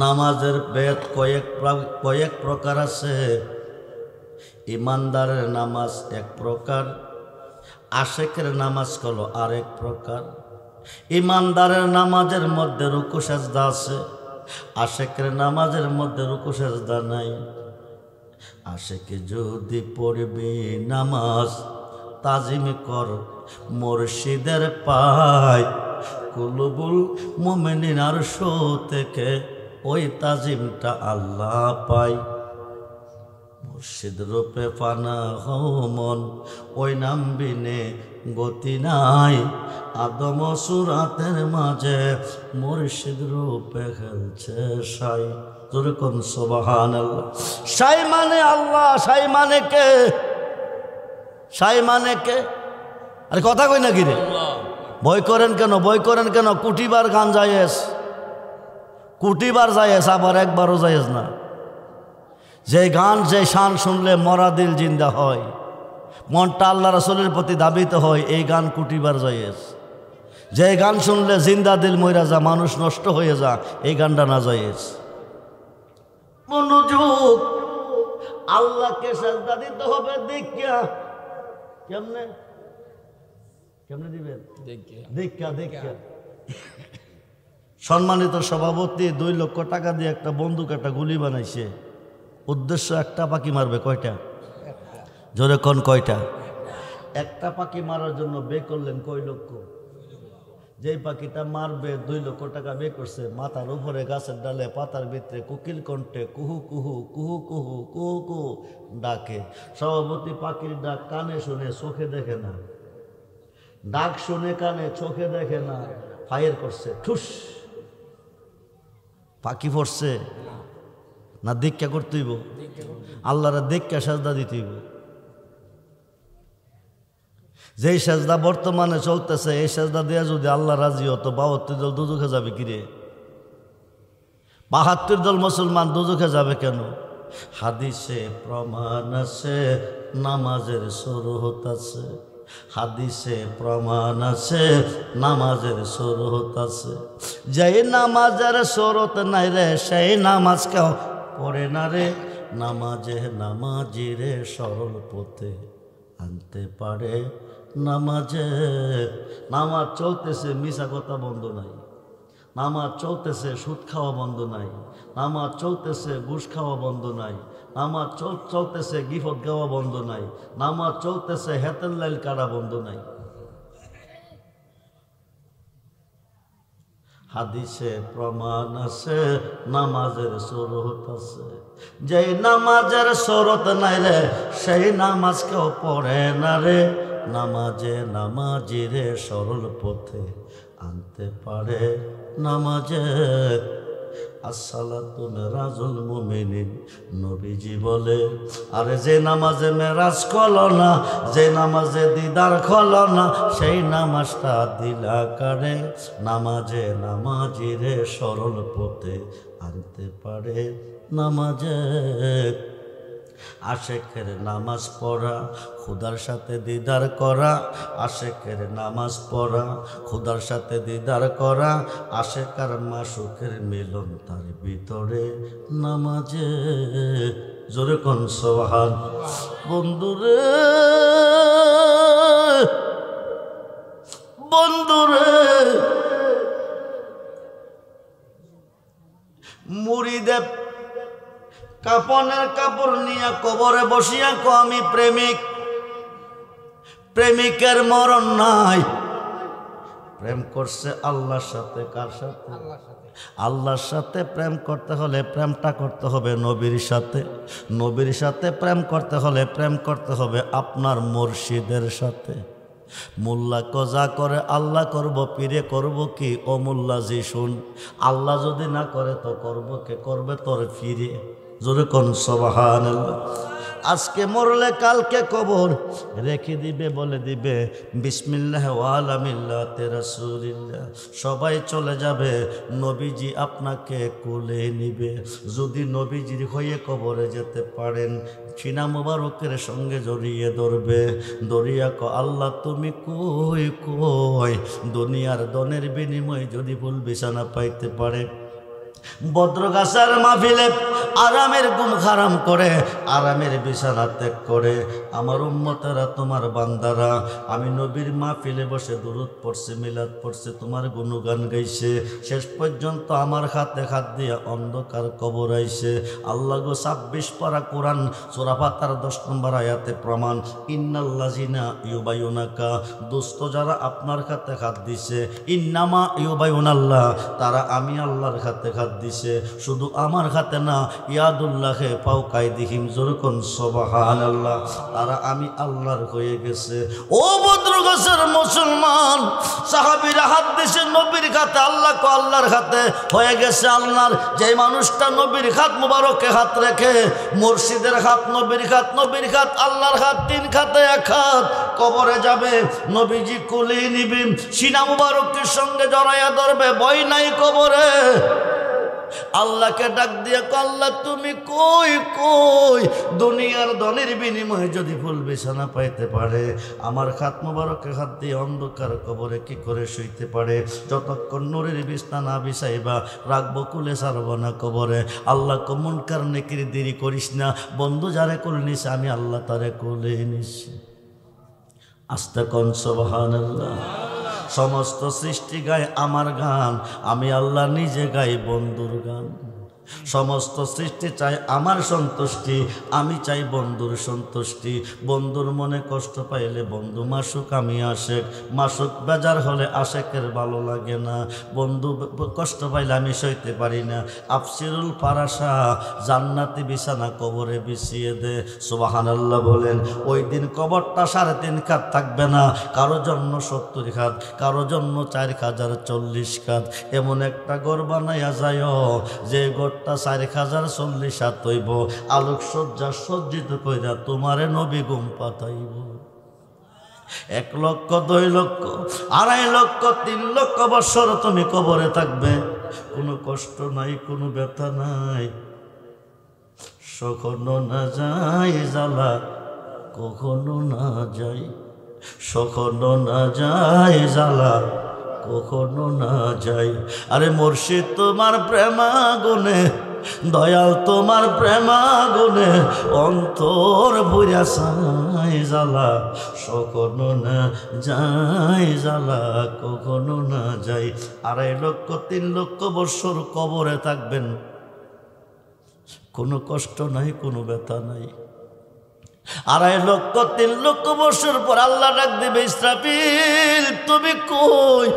নামাজের বেদ কয়েক প্রকার আছে। ইমানদারের নামাজ এক প্রকার, আশেকের নামাজ হলো আরেক প্রকার। ইমানদারের নামাজের মধ্যে রুকু সেজদা আছে, আশেকের নামাজের মধ্যে রুকু সেজদা নাই। আশেকে যদি পড়বি নামাজ তাজিম কর মুর্শিদের পায়, কুলুবুল মুমিনিন আরশ থেকে ওই তাজিমটা আল্লাহ পায়। মুর্শিদ রূপে ফানা হমন ওই নাম বিনে গতি নাই। আদম সুরাতের মাঝে মুর্শিদ রূপে খেলছে সাই। যেরকম সুবহানাল্লাহ। সাই মানে আল্লাহ, সাই মানে কে? সাই মানে কে? আরে কথা কই না কি রে? বই করেন কেন? বই করেন কেন? কুটিবার গান যায়স, কুটিবার যায়স, আবার একবারও যায়স না। যে গান যে শান শুনলে মরা দিল জিন্দা হয়, মনটা আল্লাহ রাসূলের প্রতি দাবিত হয়, এই গান কুটিবার যায়স। যে গান শুনলে জিন্দা দিল মইরা যা, মানুষ নষ্ট হয়ে যা, এই গানটা না যায়স। মনোযোগ, আল্লাহকে সাজদা দিতে হবে দেখিয়া। কেমনে কেমনে দিবেন? দেখিয়া দেখিয়া। সম্মানিত সভাপতি 2 লক্ষ টাকা দিয়ে একটা বন্দুক একটা গুলি বানাইছে, উদ্দেশ্য একটা পাখি মারবে। কয়টা? জোরে কোন কয়টা? একটা পাখি মারার জন্য বে করলেন কয় লক্ষ? যেই পাখিটা মারবে 2 লক্ষ টাকা বে করছে। মাথার উপরে গাছের ডালে পাতার ভিতরে কোকিল কণ্ঠে কুহু কুহু কুহু কুহু কুহু কুহু ডাকে। সভাপতি পাখির ডাক কানে শুনে চোখে দেখে না, ডাক শুনে কানে চোখে দেখে না, ফায়ার করছে, ঠুস। পাখি পড়ছে না? দীক্ষা করতে হইব, আল্লাহরা দীক্ষা সাজদা দিতে হইব। যেই সাজদা বর্তমানে চলতেছে, এই সাজদা দেয়া যদি আল্লাহ রাজি হতো, 72 দল দুজখে যাবে কিরে? 72 দল মুসলমান দুজখে যাবে কেন? হাদিসে প্রমাণ আছে নামাজের সুরহত আছে, হাদিসে প্রমাণ আছে নামাজের সুরহত আছে। যেই নামাজের সুরত নাই রে, সেই নামাজ কেউ পড়ে না রে। নামাজে নামাজিরে সরল পথে আনতে পারে নামাজে। নামাজ চলতেছে, মিশা কথা বন্ধ নাই। নামাজ চলতেছে, সুদ খাওয়া বন্ধ নাই। নামাজ চলতেছে, ঘুষ খাওয়া বন্ধ নাই। নামাজ চলতেছে, গিফট গাওয়া বন্ধ নাই। নামাজ চলতেছে, হেতের লাইল কাটা বন্ধ নাই। হাদিসে প্রমাণ আছে নামাজের সুরত আছে। যেই নামাজের সুরত নাই রে, সেই নামাজ কেউ পড়ে না রে। নামাজে নামাজিরে সরল পথে আনতে পারে নামাজে। আসসালাতু মেরাজুল মুমিনিন, নবীজি বলে। আরে যে নামাজে মেরাজ হলো না, যে নামাজে দিদার হলো না, সেই নামাজটা দিলা কারে। নামাজে নামাজিরে সরল পথে আনতে পারে নামাজে। আশেকের নামাজ পড়া খুদার সাথে দিদার করা, আশেকের নামাজ পড়া খুদার সাথে দিদার করা। আশেক আর মাশুকের মিলন তার ভিতরে নামাজে। জোরে কোন সুবহান। বন্ধুরে বন্ধুরে, মুরিদের কাপনের কাপড় নিয়ে কবরে বসিয়া কো আমি প্রেমিক। প্রেমিকের মরণ নাই। প্রেম করছে আল্লাহর সাথে। কার সাথে? আল্লাহর সাথে। প্রেম করতে হলে প্রেমটা করতে হবে নবীর সাথে। নবীর সাথে প্রেম করতে হলে প্রেম করতে হবে আপনার মুর্শিদের সাথে। মোল্লা কজা করে আল্লাহ করব, পীরে করব কি? ও মোল্লা জি শুন, আল্লাহ যদি না করে তো করব কে? করবে তোর ফিরে। জোরে কোন সুবহানাল্লাহ। আজকে মরলে কালকে কবর রেখে দিবে, বলে দিবে বিসমিল্লাহ ওয়ালা মিল্লাতে রাসূলিল্লাহ। সবাই চলে যাবে, নবীজি আপনাকে কোলে নিবে। যদি নবীজির হয়ে কবরে যেতে পারেন, সিনা মুবারকের সঙ্গে জড়িয়ে ধরবে, দরিয়া ক আল্লাহ তুমি কই কই। দুনিয়ার দনের বিনিময়ে যদি ভুল বিছানা পাইতে পারে, বদ্রগাছার মাহফিলে আরামের ঘুম হারাম করে আরামের বিছানা ত্যাগ করে আমার উম্মতেরা তোমার বান্দারা আমি নবীর মাহফিলে বসে দুরূদ পড়ছে মিলাদ পড়ছে তোমার গুণগান গাইছে শেষ পর্যন্ত আমার হাতে হাত দিয়া অন্ধকার কবর আইছে আল্লাহ গো 26 পারা কোরআন সূরা ফাতিহার 10 নম্বর আয়াতে প্রমাণ ইন্নাল্লাযিনা ইউবাইয়ুনাকা দুষ্ট যারা আপনার হাতে হাত দিছে ইন্নামা ইউবাইয়ুনাল্লাহ তারা আমি আল্লাহর হাতে হাত দিছে শুধু আমার হাতে না ইয়াদুল্লাহে ফাওকাইদিহিম যুরকুন সুবহানাল্লাহ তারা আমি আল্লাহর হয়ে গেছে ও বদ্রগাছের মুসলমান সাহাবীরা হাত দিছে নবীর হাতে আল্লাহ কো আল্লাহর হাতে হয়ে গেছে আল্লাহর যে মানুষটা নবীর হাত মুবারকে হাত রেখে মুর্শিদের হাত নবীর হাত আল্লাহর হাত তিন হাতে এক হাত কবরে যাবে নবীজি কোলে নিবেন সিনা মুবারকের সঙ্গে জড়াইয়া ধরবে ভয় নাই কবরে আল্লাহকে ডাক দিয়া আল্লাহ তুমি কই কই দুনিয়ার ধনের বিনিময়ে যদি ফুল বিছানা পাইতে পারে আমার হাত মুবারকে হাত দিয়ে অন্ধকার কবরে কি করে শুইতে পারে যতক্ষণ নূরের বিছানা না বিছাইবা রাখবো কুলে ছাড়ব না কবরে আল্লাহ মুনকার নেকির দেরি করিস না বন্ধু যারে কোলে নিস আমি আল্লাহ তারে কোলে নিছি আস্তে কোন সুবহানাল্লাহ সমস্ত সৃষ্টি গায় আমার গান আমি আল্লাহ নিজে গাই বন্ধুর গান সমস্ত সৃষ্টি চাই আমার সন্তুষ্টি আমি চাই বন্ধুর সন্তুষ্টি বন্ধুর মনে কষ্ট পাইলে বন্ধু মাসুক আমি আশেক মাসুক বেজার হলে আশেকের ভালো লাগে না বন্ধু কষ্ট পাইলে আমি সইতে পারি না আফসিরুল ফারাসা জান্নাতি বিছানা কবরে বিছিয়ে দে সুবহানাল্লাহ বলেন ওই দিন কবরটা 3.5 হাত থাকবে না কারো জন্য 70 হাত কারো জন্য 4040 হাত এমন একটা ঘর বানাইয়া যায় যে ঘরটা 4040 হাত হইব আলোক সজ্জা সজ্জিত কইরা তোমারে নবী ঘুম পাতাইব 1 লক্ষ 2 লক্ষ 2.5 লক্ষ 3 লক্ষ বছর তুমি কবরে থাকবে কোনো কষ্ট নাই কোনো ব্যথা নাই কখনো না যায় জ্বালা কখনো না যায় কখনো না যায় জ্বালা কখনো না যাই আরে মুর্শিদ তোমার প্রেমাগুনে দয়াল তোমার প্রেমাগুনে অন্তর ভুইরা চাই জ্বালা কখনো না যাই জ্বালা কখনো না যাই 2.5 লক্ষ 3 লক্ষ বছর কবরে থাকবেন কোনো কষ্ট নাই কোনো ব্যথা নাই 2.5 লক্ষ 3 লক্ষ বছর পর আল্লাহ ডাক দিবে ইসরাফিল তুমি কই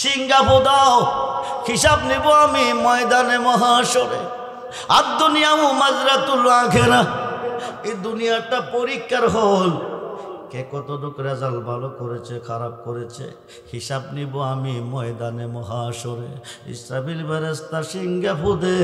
সিঙ্গাফু দাও হিসাব নিব আমি ময়দানে মহাশরে আর দুনিয়া মাজরাতুল আখিরাহ এই দুনিয়াটা পরীক্ষার হল কে কতটুকু রেজাল্ট ভালো করেছে খারাপ করেছে হিসাব নিব আমি ময়দানে মহাশরে ইসরাফিল ফেরেশতা সিঙ্গাফু দে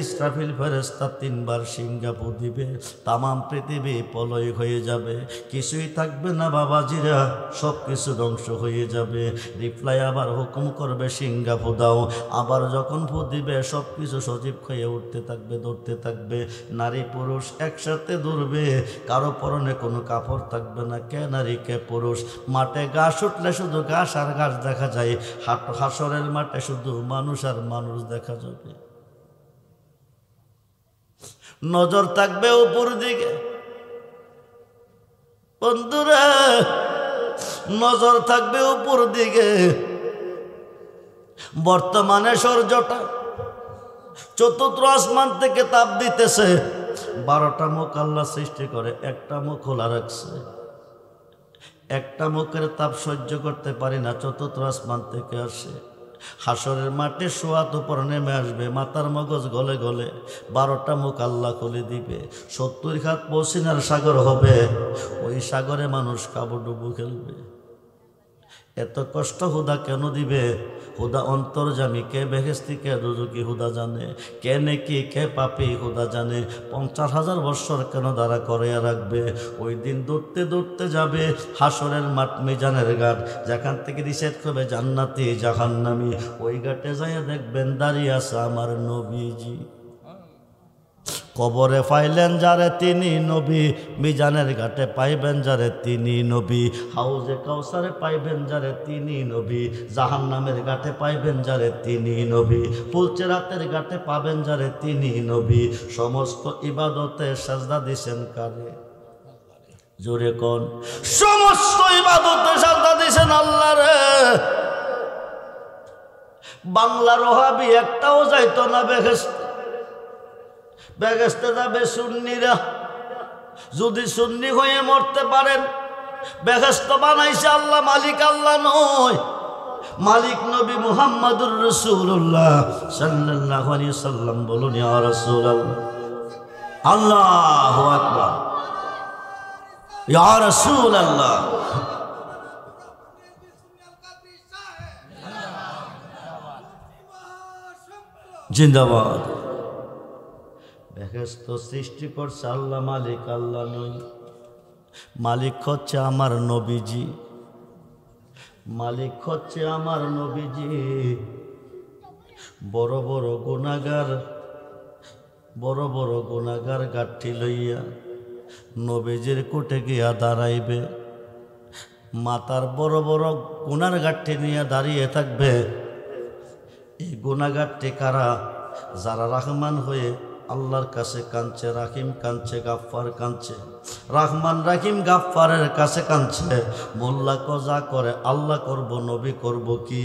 ইসরাফিল ফেরেশতা 3 বার সিঙ্গাফু দিবে তামাম পৃথিবী পলয় হয়ে যাবে কিছুই থাকবে না বাবাজিরা সব কিছু ধ্বংস হয়ে যাবে রিপ্লাই আবার হুকুম করবে সিঙ্গাফু দাও আবার যখন ফু দিবে সব কিছু সজীব হয়ে উঠতে থাকবে দৌড়তে থাকবে নারী পুরুষ একসাথে দৌড়বে কারো পরনে কোনো কাপড় থাকবে না কে নারী কে পুরুষ মাঠে ঘাস উঠলে শুধু ঘাস আর ঘাস দেখা যায় হাসরের মাঠে শুধু মানুষ আর মানুষ দেখা যাবে নজর থাকবে উপর দিকে বন্ধুরা নজর থাকবে উপর দিকে বর্তমানে সূর্যটা চতুর্থ আসমান থেকে তাপ দিতেছে 12টা মুখ আল্লাহ সৃষ্টি করে একটা মুখ খোলা রাখছে একটা মুখের তাপ সহ্য করতে পারি না চতুর্থ আসমান থেকে আসে হাসরের মাঠে সোয়াত উপর নেমে আসবে মাথার মগজ গলে গলে 12টা মুখ আল্লাহ খুলে দিবে 70 হাত পৌঁছিনার সাগর হবে ওই সাগরে মানুষ কাবুডুবু খেলবে এত কষ্ট হুদা কেন দিবে হুদা অন্তর্জামী কে বেহেশতি কে দুজকি হুদা জানে কে নেকি কে পাপি হুদা জানে 50,000 বছর কেন দাঁড়া করে রাখবে ওই দিন দৌড়তে দৌড়তে যাবে হাসরের মাঠ মিজানের ঘাট যেখান থেকে রিসেট করবে জান্নাতি জাহান্নামী ওই ঘাটে যাইয়া দেখবেন দাঁড়িয়ে আছে আমার নবীজি কবরে পাইলেন যারে তিনি নবী, মিজানের ঘাটে পাইবেন যারে তিনি নবী, হাউজে কাউসারে পাইবেন যারে তিনি নবী, জাহান্নামের ঘাটে পাইবেন যারে তিনি নবী, ফুলচেরাতের ঘাটে পাবেন যারে তিনি নবী। সমস্ত ইবাদতে সাজদা দিছেন কারে? জোরে কোন। সমস্ত ইবাদতে সাজদা দিছেন আল্লাহ রে। বাংলার ওহাবি একটাও যাইতো না বেহেশতে, বেহেশতে যাবে সুন্নিরা। যদি সুন্নি হয়ে মরতে পারেন, বেহেশত বানাইছে আল্লাহ, মালিক আল্লাহ নয়, মালিক নবী মুহাম্মদুর রাসূলুল্লাহ সাল্লাল্লাহু আলাইহি সাল্লাম। বলুন ইয়া রাসূলুল্লাহ, আল্লাহু আকবার, ইয়া রাসূলুল্লাহ। জিন্দাবাদ। বেহেশত সৃষ্টি করছে আল্লাহ, মালিক আল্লাহ নয়। মালিক হচ্ছে আমার নবীজি, মালিক হচ্ছে আমার নবীজি। বড় বড় গুনাহগার, বড় বড় গুনাহগার গাঠি লইয়া নবীজির কোটে গিয়া দাঁড়াইবে। মাতার বড় বড় গুনার গাঠি নিয়ে দাঁড়িয়ে থাকবে। এই গুনাহগারটি কারা? যারা রহমান হয়ে আল্লাহর কাছে কাঁদছে, রাহিম কাঁদছে, গাফফার কাঁদছে। রহমান রাহিম গাফফারের কাছে কাঁদছে। মোল্লা কজা করে আল্লাহ করব, নবী করব কি?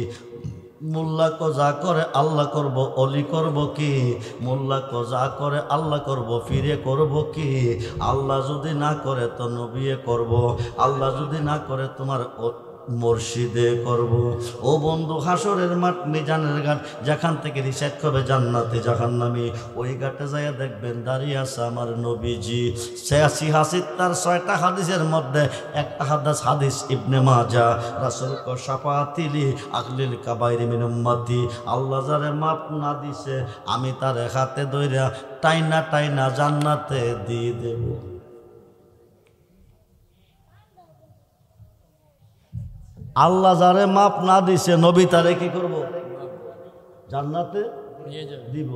মোল্লা কজা করে আল্লাহ করব, অলি করব কি? মোল্লা কজা করে আল্লাহ করব, ফিরে করব কি? আল্লাহ যদি না করে তো নবীয়ে করব, আল্লাহ যদি না করে তোমার মুর্শিদে করব। ও বন্ধু, হাসরের মাঠ, মিজানের ঘাট, যেখান থেকে রিসাইড হবে জান্নাতে জাহান্নামী, ওই ঘাটে যাইয়া দেখবেন দাঁড়িয়ে আছে আমার নবীজি। 86 হাসিদ তার 6টা হাদিসের মধ্যে একটা হাদিস ইবনে মাজাহ। রাসূল কো শাফাতিলি আকলিল কাবাইর মিন উম্মতি। আল্লাহ যারে মাপ না দিছে আমি তার হাতে ধইরা টাইনা টাইনা জান্নাতে দিয়ে দেব। আল্লাহ যারে মাপ না দিছে নবী তারে কি করব? জান্নাতে দিব।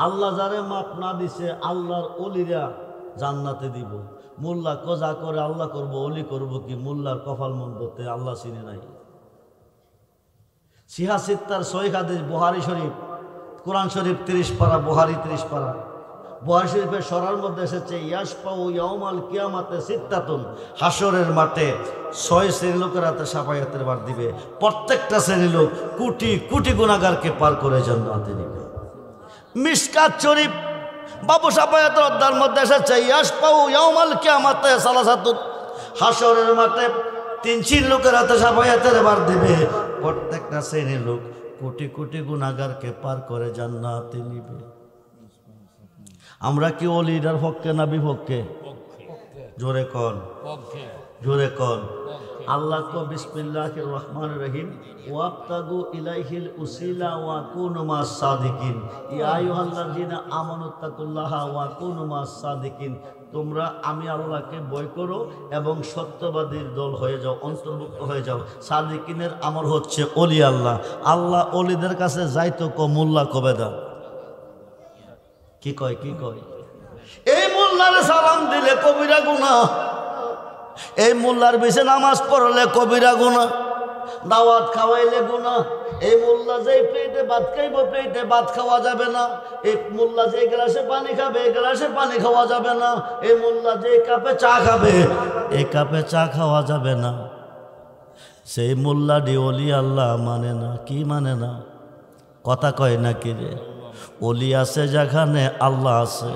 আল্লাহ যারে মাপ না দিছে আল্লাহর ওলিরা জান্নাতে দিব। মোল্লা কজা করে আল্লাহ করব, অলি করব কি? মোল্লার কপাল মন্দতে আল্লাহ চিনে নাই। সিহাসিত্তার 6 হাদিস, বুখারী শরীফ, কোরআন শরীফ 30 পারা, বুখারী 30 পারা। বুখারী শরীফের সরার মধ্যে এসেছে ইয়াশফাউ ইয়াউমাল কিয়ামাতে সিত্তাতুন। হাসরের মাঠে 6 শ্রেণীর লোকের হাতে শাফায়াতের বার দিবে। প্রত্যেকটা শ্রেণীর লোক কোটি কোটি গুনাহগারকে পার করে জান্নাতে নিবে। মিশকাত শরীফ বাবু শাফায়াতের অধ্যায়ের মধ্যে এসেছে ইয়াশফাউ ইয়াউমাল কিয়ামাতে সালাসাতুন। হাসরের মাঠে 3 শ্রেণীর লোকের হাতে শাফায়াতের বার দিবে। প্রত্যেকটা শ্রেণীর লোক কোটি কোটি গুনাহগারকে পার করে জান্নাতে নিবে। আমরা কি ওলিদার পক্ষে না বিপক্ষে? জোরে কোন, জোরে কোন। আল্লাহ কো বিসমিল্লাহির রহমানির রহিম ওয়াবতাগু ইলাইহিল উসিলা ওয়া কুনু মাস সাদিকিন। ইয়া আইয়ুহাল্লাযিনা আমানুত্তাকুল্লাহা ওয়া কুনু মাস সাদিকিন। তোমরা আমি আল্লাহকে ভয় করো এবং সত্যবাদীর দল হয়ে যাও, অন্তর্ভুক্ত হয়ে যাও। সাদিকিনের আমল হচ্ছে ওলি আল্লাহ। আল্লাহ ওলিদের কাছে যাইতো কো মোল্লা কবে দাও। কি কয়, কি কয়? এই মোল্লারে সালাম দিলে কবিরা গুনাহ, এই মোল্লার বেশে নামাজ পড়লে কবিরা গুনাহ, দাওয়াত খাওয়াইলে গুনাহ। এই মোল্লা যেই প্লেটে ভাত খাইব প্লেটে ভাত খাওয়া যাবে না। এই মোল্লা যে গ্লাসে পানি খাবে এই গ্লাসে পানি খাওয়া যাবে না। এই মোল্লা যে কাপে চা খাবে এই কাপে চা খাওয়া যাবে না। সেই মোল্লাটি ওলি আল্লাহ মানে না। কি মানে না? কথা কয় না কি রে? ওলি আছে যেখানে আল্লাহ আছে।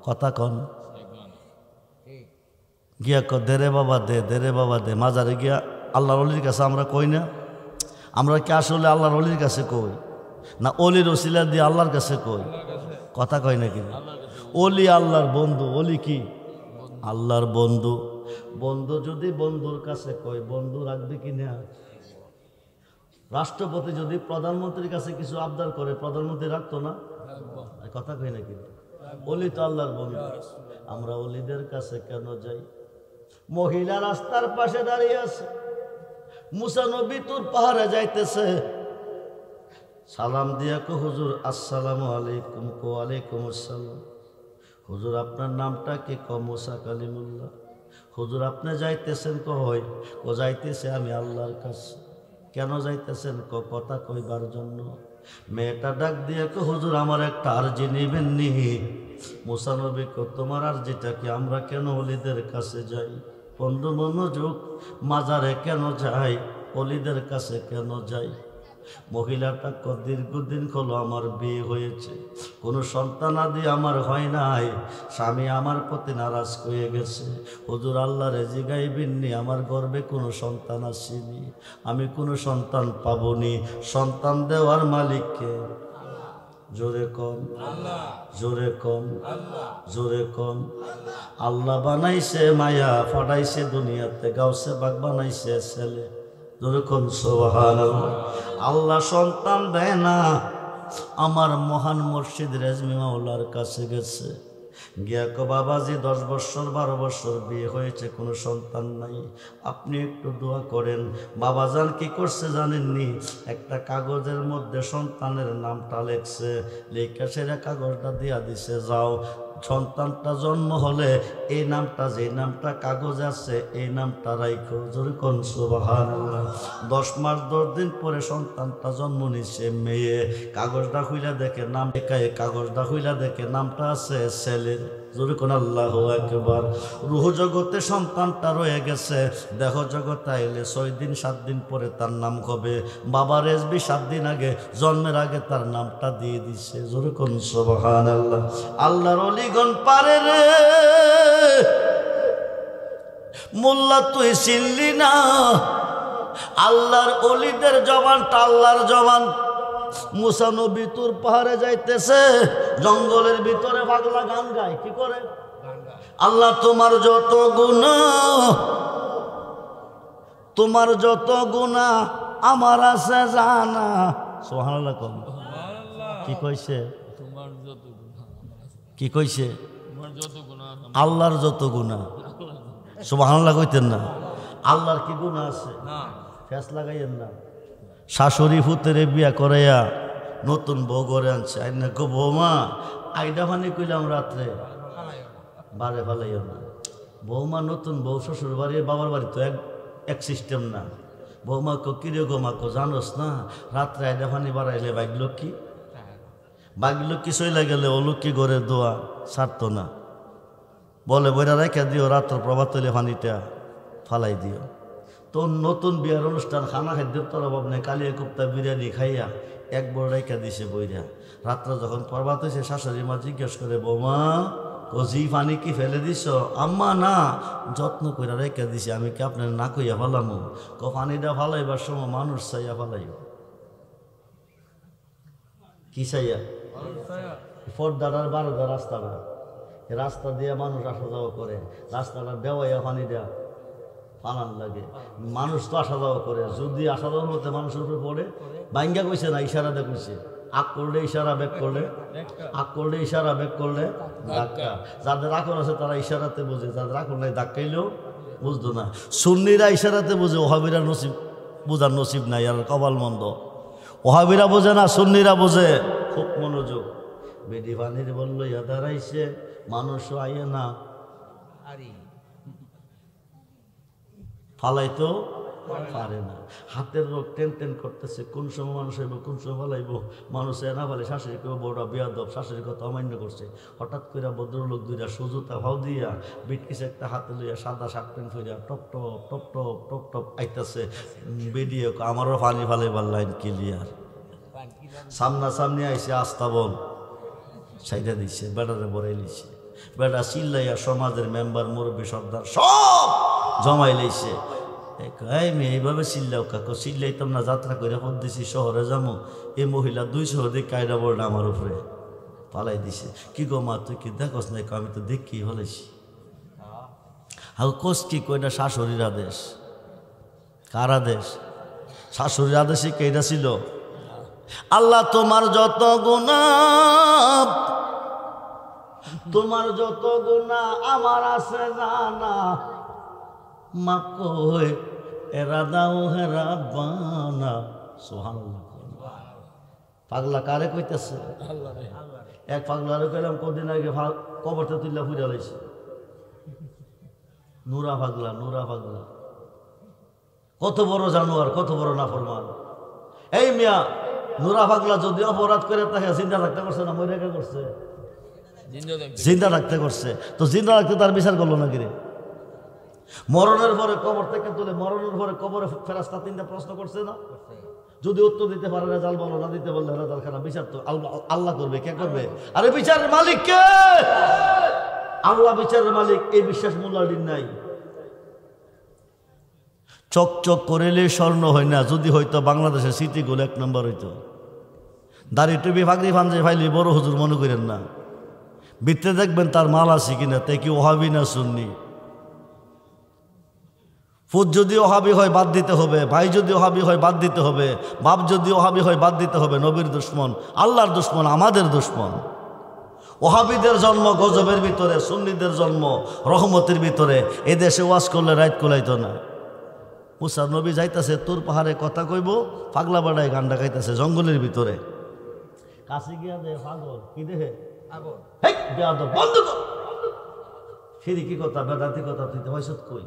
কথা কন গিয়া দে রে বাবা দে, দে রে বাবা দে। মাজারে গিয়া আল্লাহর অলির কাছে আমরা কই না? আমরা কি আসলে আল্লাহর অলির কাছে কই না অলির ওসিলা দিয়ে আল্লাহর কাছে কই? কথা কয় না কি? অলি আল্লাহর বন্ধু। অলি কি? আল্লাহর বন্ধু। বন্ধু যদি বন্ধুর কাছে কই বন্ধু রাখবে কি না? রাষ্ট্রপতি যদি প্রধানমন্ত্রীর কাছে কিছু আবদার করে প্রধানমন্ত্রী রাখতো না? কথা কই নাকি? অলি তো আল্লাহর বন্ধু। আমরা অলিদের কাছে কেন যাই? মহিলা রাস্তার পাশে দাঁড়িয়ে আছে, মুসা নবী তুর পাহাড়ে যাইতেছে, সালাম দিয়া কো হুজুর আসসালামু আলাইকুম। কো আলাইকুম আসসালাম। হুজুর আপনার নামটা কি? ক মুসা কালিমুল্লাহ। হুজুর আপনি যাইতেছেন? কই? ও যাইতেছে আমি আল্লাহর কাছে। কেন যাইতেছেন? কথা কইবার জন্য। মেয়েটা ডাক দিয়ে হুজুর আমার একটা আরজি নিবেন নি? মুসা নবী তোমার আরজিটা কি? আমরা কেন ওলিদের কাছে যাই? বন্ধু মনোযোগ, মাজারে কেন যাই? ওলিদের কাছে কেন যাই? মহিলাটা দীর্ঘদিন হলো আমার বিয়ে হয়েছে, কোনো সন্তান আদি আমার হয় নাই, স্বামী আমার প্রতি নারাজ হয়ে গেছে। হুজুর আল্লাহরে জিগাইবেননি আমার গর্ভে কোনো সন্তান আসেনি, আমি কোনো সন্তান পাবনি। সন্তান দেওয়ার মালিককে? জোরে কম, জোরে কম, জোরে কম। আল্লাহ বানাইছে মায়া, ফাটাইছে দুনিয়াতে, গাউসে বাগ বানাইছে ছেলে। যেরকম সুবহানাল্লাহ। আল্লাহ সন্তান দেয় না। আমার মহান মুর্শিদ রেজমি মাওলার কাছে গেছে, গিয়া বাবাজি 10 বছর 12 বছর বিয়ে হয়েছে, কোনো সন্তান নাই, আপনি একটু দোয়া করেন। বাবাজান কি করছে জানেননি? একটা কাগজের মধ্যে সন্তানের নামটা লেখছে, লেখা সেরা কাগজটা দিয়া দিছে, যাও সন্তানটা জন্ম হলে এই নামটা, যে নামটা কাগজে আছে এই নামটা রাইখো। যেরকম সুবহানাল্লাহ। 10 মাস 10 দিন পরে সন্তানটা জন্ম নিছে, মেয়ে। কাগজটা খুইলা দেখে নাম লেখায়, কাগজটা খুইলা দেখে নামটা আছে ছেলের। যেরকম আল্লাহু আকবার। রূহ জগতে সন্তানটা রয়ে গেছে, দেহ জগতে আইলে 6 দিন 7 দিন পরে তার নাম হবে। বাবা রেজবি 7 দিন আগে, জন্মের আগে তার নামটা দিয়ে দিছে। যেরকম সুবহানাল্লাহ। আল্লাহর ওলিগণ পারে রে। মোল্লা তুই চিনলি না আল্লাহর ওলিদের জবানটা আল্লাহর জবান। মুসা নবী তুর পাহাড়ে যাইতেছে, জঙ্গলের ভিতরে পাগলা গান গায়। কি করে? আল্লাহ তোমার যত গুনাহ, তোমার যত গুনাহ আমার আছে জানা। সুবহানাল্লাহ। কোন কি কইছে? কি কইছে? আল্লাহর যত গুনাহ। সুবহানাল্লাহ কইতেন না? আল্লাহর কি গুনাহ আছে? ফেস লাগাইয়েন না। শাশুড়ি ফুতেরে বিয়া করাইয়া নতুন বউ ঘরে আনছে, আইনা গো বৌমা আইডা ফানি কইলাম রাত্রে বারে ফালাইও না। বৌমা নতুন বউ, শ্বশুর বাড়ি বাবার বাড়ি তো এক সিস্টেম না। বৌমা কো কিরে গো মা কো জানোস না রাত্রে আইডা ফানি বাড়াইলে বাগলক্ষ্মী চইলা গেলে অলক্ষ্মী ঘরে দোয়া ছাড়তো না, বলে বইরা রেখে দিও, রাত্র প্রভাত হইলে ফানিটা ফালাই দিও। তো নতুন বিয়ার অনুষ্ঠান, খানা খাদ্যের তোর অভাব নেই, কালিয়া কুপ্তা বিরিয়ানি খাইয়া এক বড় রেখা দিছে বইরা। রাত্র যখন প্রভাত হয়েছে শাশুড়ি মা জিজ্ঞেস করে, বৌমা কজি পানি কি ফেলে দিছ? আম্মা না, যত্ন করে রেখে দিছে, আমি কি আপনার না কইয়া ফালামো? পানিটা ফালাইবার সময় মানুষ চাইয়া ফালাইব। কি চাইয়া? ফোরদার 12 রাস্তাটা, রাস্তা দিয়ে মানুষ আসা যাওয়া করে, রাস্তাটা দেওয়াইয়া পানি দেয়া পানান লাগে। মানুষ তো আসা যাওয়া করে, যদি আসা যাওয়ার মধ্যে মানুষের উপরে পড়ে, বাইঙ্গা কইছে না, ইশারা দিয়ে কইছে। আগ করলে ইশারা, ব্যাক করলে আগ করলে ইশারা, ব্যাক করলে ধাক্কা। যাদের আকর আছে তারা ইশারাতে বোঝে, যাদের আকর নাই ধাক্কাইলেও বুঝতো না। সুন্নিরা ইশারাতে বোঝে, ওহাবিরা নসিব বোঝার নসিব নাই, আর কপাল মন্দ। ওহাবিরা বোঝে না, সুন্নিরা বোঝে। খুব মনোযোগ। বেডি পানির বলল ইয়া দাঁড়াইছে, মানুষও আইয়ে না ফালাইতো পারে না। হাতের রোগ টেন করতেছে, কোন সময় মানুষ হইব, কোন সময় ফালাইব। মানুষ না ফালে শাশুড়ি কেউ বড়া বিয়াদব, শাশুড়ির কথা অমান্য করছে। হঠাৎ করে ভদ্রলোক দুইটা সুজুতা ভাও দিয়া বিটকিস একটা হাতে লইয়া সাদা শার্ট প্যান্ট ফইরা টপ টপ টপ টপ টপ টপ আইতাছে। বেরিয়ে আমারও পানি ফালাইবার লাইন ক্লিয়ার। সামনাসামনি আইসে আস্তাবল সাইডা দিচ্ছে, বেড়ারে বড়াই লিছে। বেড়া চিল্লাইয়া সমাজের মেম্বার, মুরব্বী, সর্দার সব জমাই লইছে। এইভাবে চিল্লাও কাকো? চিল্লাইতাম না, যাত্রা করে দিছি শহরে যাবো। এই মহিলা 200 দিক কায়দা বলটা আমার উপরে পালাই দিছে। কি গো মা তুই কি দেখোস না? আমি তো দেখি হলেছি। কোস কি কইটা শাশুড়ির আদেশ। কার আদেশ? শাশুড়ির আদেশে কেইটা ছিল? আল্লাহ তোমার যত গুনাহ, তোমার যত গুনাহ আমার আছে জানা, মাফ কই এরা দাও হে রাব্বানা। সুবহানাল্লাহ। পাগলা কারে কইতেছে? এক পাগলারে কইলাম কদিন আগে কবরতে তুললা ফুইরা লাইছে। নুরা পাগলা, নুরা পাগলা, কত বড় জানোয়ার, কত বড় নাফরমান। এই মিয়া, নুরা পাগলা যদি অপরাধ করে তাকে জিন্দা রাখতে করছে না মরে রেখে করছে? জিন্দা রাখতে করছে। তো জিন্দা রাখতে তার বিচার করলো না কিরে? মরণের পরে কবর থেকে তুলে মরণের পরে কবরে ফেরেশতা তিনটা প্রশ্ন করছে না? যদি উত্তর দিতে পারে রেজাল্ট বলো, না দিতে বললে রেজাল্ট খারাপ। বিচার তো আল্লাহ করবে। কে করবে? আরে বিচারের মালিক কে? আল্লাহ বিচারের মালিক। এই বিশ্বাস মোল্লার নাই। চকচক করিলে স্বর্ণ হয় না। যদি হয়তো বাংলাদেশের সিটিগুলো 1 নম্বর হইতো। দাড়ি টুপি ফাগরি ফাঞ্জে ফাইলি বড় হুজুর মনে করেন না। ভিতরে দেখবেন তার মাল আছে কিনা, তাই কি ওহাবি না সুন্নি। ফুট যদি ওহাবি হয় বাদ দিতে হবে, ভাই যদি ওহাবি হয় বাদ দিতে হবে, বাপ যদি ওহাবি হয় বাদ দিতে হবে। নবীর দুশ্মন, আল্লাহর দুশ্মন, আমাদের দুশ্মন। ওহাবিদের জন্ম গজবের ভিতরে, সুন্নিদের জন্ম রহমতের ভিতরে। এই দেশে ওয়াজ করলে রাইত কোলাইতো না। মুসা নবী যাইতেছে তোর পাহাড়ে কথা কইব, পাগলা বাড়ায় গান্ডা খাইতেছে জঙ্গলের ভিতরে। কাছে গিয়া দে পাগল, কি দেখে বন্ধ কর। সেদি কি কথা, বেদাতি কথা, তুই হয়সত কই।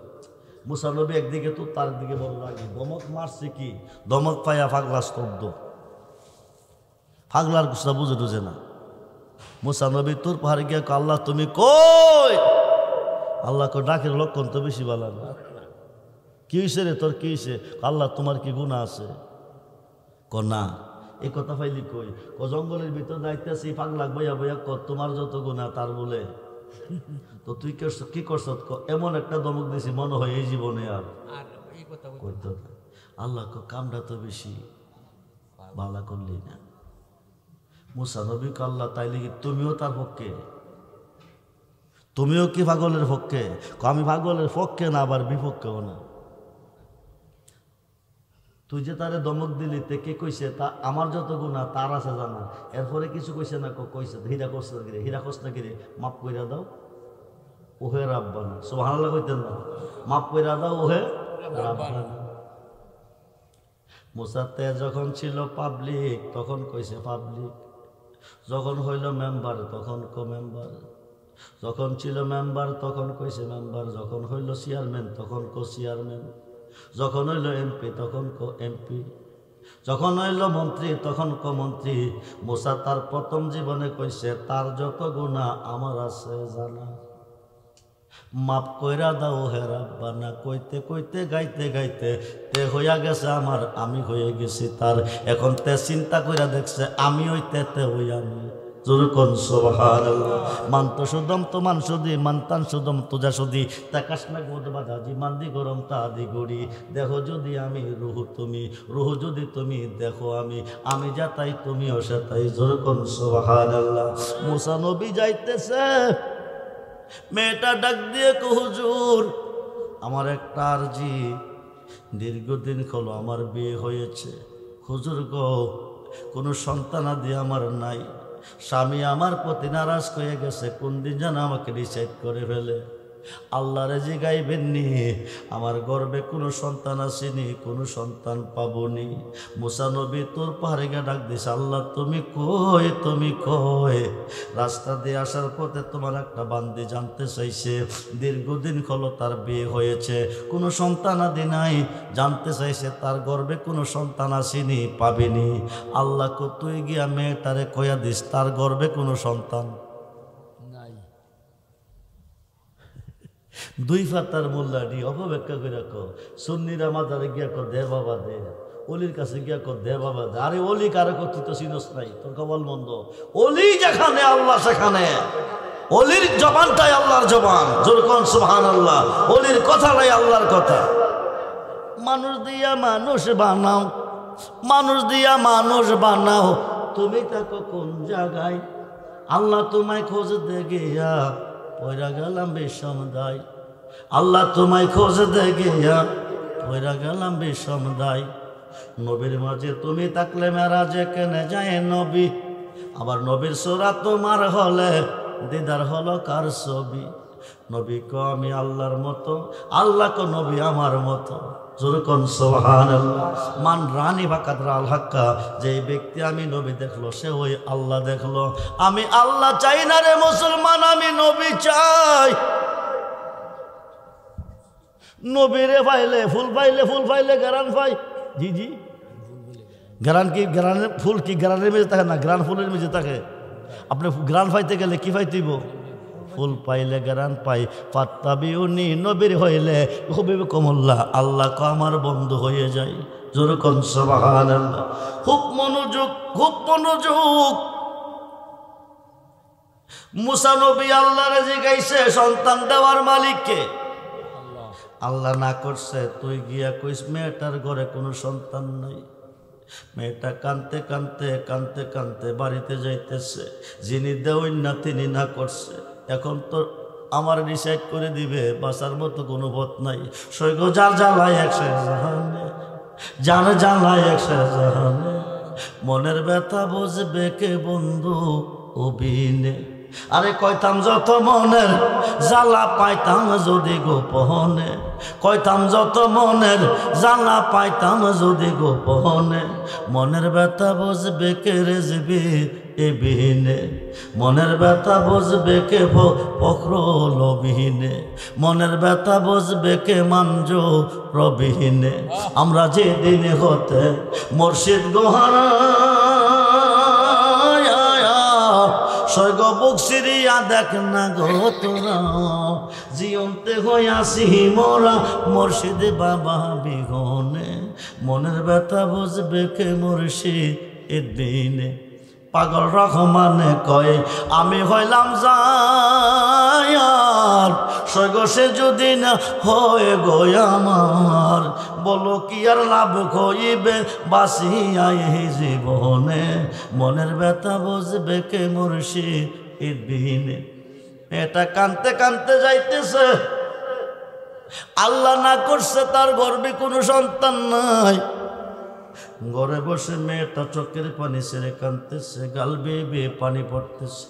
মুসা নবী একদিকে তো তার দিকে বড় রাগি, দমক মারছে কি, দমক পাইয়া পাগলা স্তব্ধ। পাগলার গুসা বুঝে টুঝে না। মুসা নবী তোর পাহাড়ে গিয়া আল্লাহ তুমি কই? আল্লাহ কো ডাকের লক্ষণ তো বেশি ভালো না। কি হয়েছে রে তোর, কি হয়েছে? আল্লাহ তোমার কি গুনাহ আছে? ক না। এই কথা পাইলি কই? ক জঙ্গলের ভিতর যাইতেছি, পাগলা বইয়া বইয়া ক তোমার যত গুনাহ তার বলে। তো তুই কি করছ? এমন একটা দমক দিছি মনে হয় এই জীবনে আর করতো না। আল্লাহ কামটা তো বেশি ভালো করলি না। মুসা নবী আল্লাহ তাইলে কি তুমিও তার পক্ষে? তুমিও কি পাগলের পক্ষে? আমি পাগলের পক্ষে না, আবার বিপক্ষেও না। তুই যে তারে দমক দিলি তে কে কইছে তা আমার যত গুনাহ তার আছে জানা। এরপরে কিছু কইছে না? কইছে হীরা কষ্ট গিরে, হীরা কষ্ট গিরে মাফ কইরা দাও ওহে রাব্বানা। সুবহানাল্লাহ কইতেন না? মাফ কইরা দাও ওহে রাব্বানা। মুসাতে যখন ছিল পাবলিক তখন কইছে পাবলিক, যখন হইল মেম্বার তখন মেম্বার, যখন ছিল মেম্বার তখন কইছে মেম্বার, যখন হইল চেয়ারম্যান তখন চেয়ারম্যান, যখন হইল এমপি তখন এমপি, যখন হইল মন্ত্রী তখন মন্ত্রী। মুসা তার প্রথম জীবনে কইছে তার যত গুনাহ আমার আছে জানা, মাফ কইরা দাও হে রাব্বানা। কইতে কইতে গাইতে গাইতে তে হইয়া গেছে আমার, আমি হয়ে গেছি তার। এখন তে চিন্তা কইরা দেখছে আমি হইতে তে হই আমি। জোরকন সুবহানাল্লাহ। মান্ত সুদম তো মান সুদি, মানতান সুদম তুজা সুদি, তাকাস না গোদ বাজাজি মান্দি গরম তাদি গড়ি। দেখো যদি আমি রুহু তুমি, রুহু যদি তুমি দেখো আমি, আমি যা তাই তুমিও সে তাই। জোরকন সুবহানাল্লাহ। মুসা নবী যাইতেছে, মেয়েটা ডাক দিয়ে কো হুজুর আমার একটা আরজি, দীর্ঘদিন হলো আমার বিয়ে হয়েছে। হুজুর গো কোনো সন্তানাদি আমার নাই, স্বামী আমার প্রতি নারাজ হয়ে গেছে, কোন দিন যেন আমাকে ডিসাইড করে ফেলে। আল্লাহরে জিগাইবেননি আমার গর্বে কোনো সন্তান আসেনি, কোনো সন্তান পাবনি। মুসা নবী তোর পাহাড়ে গিয়ে ডাক দিছে আল্লাহ তুমি কই, তুমি কই? রাস্তা দিয়ে আসার পথে তোমার একটা বান্দি জানতে চাইছে, দীর্ঘদিন হলো তার বিয়ে হয়েছে, কোনো সন্তান আদি নাই, জানতে চাইছে তার গর্বে কোনো সন্তান আসেনি, পাবেনি। আল্লাহ কো তুই গিয়া মেয়েটারে কইয়া দিস তার গর্বে কোনো সন্তান নাই। দুই ফাতার মোল্লাটি অপব্যাখ্যা করে রাখো। সুন্নিরা মাজারে গিয়া কো দে বাবা দে, অলির কাছে গিয়া কো দে বাবা দে। আরে অলি কারে কো তুই তো চিনস নাই, তোর কপাল মন্দ। অলি যেখানে আল্লাহ সেখানে, অলির জবানটাই আল্লাহর জবান। যেরকম সুবহানাল্লাহ, অলির কথাটাই আল্লাহর কথা। মানুষ দিয়া মানুষ বানাও, মানুষ দিয়া মানুষ বানাও, তুমি থাকো কোন জায়গায়? আল্লাহ তোমায় খোঁজ দে গিয়া পয়রা গেলাম বিষম দায়, আল্লাহ তোমায় খোঁজ দে গিয়া পয়রা গেলাম বিষম দায়। নবীর মাঝে তুমি থাকলে মেরাজে কেনে যায় নবী, আবার নবীর সোরা তোমার হলে দিদার হলো কার ছবি। নবী কো আমি আল্লাহর মতো, আল্লাহ কো নবী আমার মতো। যেরকম সুবহানাল্লাহ। মান রানী বাকাদরা আল হাক্কা, যে ব্যক্তি আমি নবী দেখলো সে ওই আল্লাহ দেখলো। আমি আল্লাহ চাই না রে মুসলমান, আমি নবী চাই। নবীরে পাইলে ফুল পাইলে গ্রান পাই। জি জি, গ্রান কি, গ্রানের ফুল কি গ্রানের মেঝে থাকে না, গ্রান ফুলের মেঝে থাকে। আপনি গ্রান পাইতে গেলে কি পাইতেইব? ফুল পাইলে গ্রান পাই। ফাত্তাবিউনি, নবীর হইলে হুবিবকুমুল্লাহ, আল্লাহ কো আমার বন্ধু হয়ে যায়। যেরকম সুবহানাল্লাহ। খুব মনোযোগ, খুব মনোযোগ। মুসা নবী আল্লাহরে জিজ্ঞাসা সন্তান দেওয়ার মালিককে। আল্লাহ না করছে, তুই গিয়া কইস মেয়েটার ঘরে কোনো সন্তান নাই। মেয়েটা কানতে কানতে কানতে কানতে বাড়িতে যাইতেছে, যিনি দেওয়েন না তিনি না করছে। এখন তো আমার ডিসাইড করে দিবে, বাঁচার মতো কোনো পথ নাই। সৈগ যার জ্বালায় একশো জাহানে, যার জ্বালায় একশো জাহানে, মনের ব্যথা বুঝবে কে বন্ধু অভিনে। আরে কইতাম যত মনের জ্বালা পাইতাম যদি গোপনে, কইতাম যত মনের জ্বালা পাইতাম যদি গোপনে, মনের ব্যথা বুঝবে কে রেজবি এ বিহীনে, মনের ব্যথা বুঝবে কে ফখরুল বিহীনে, মনের ব্যথা বুঝবে কে মানজ রবিহীনে। আমরা যে দিনে হতে মুর্শিদ গোহারা সৈগ বুক সিরিয়া দেখ না গো তোরা, জিয়ন্তে হইয়াছি মোরা মুর্শিদ বাবা বিহনে, মনের ব্যথা বুঝবে কে মুর্শিদ এদিনে। পাগল রহমানে কয় আমি হইলাম জায়ার, সৈগ সে যদি না হয় গো আমার, বলো কি আর লাভ হইবে বাসিয়া এই জীবনে, মনের ব্যথা বুঝবে কে মুর্শিদ এদিনে। এটা কানতে কানতে যাইতেছে, আল্লাহ না করছে তার গর্বে কোনো সন্তান নাই। ঘরে বসে মেয়েটা চোখের পানি ছেড়ে কাঁদতেছে, গাল বেয়ে বেয়ে পানি পড়তেছে।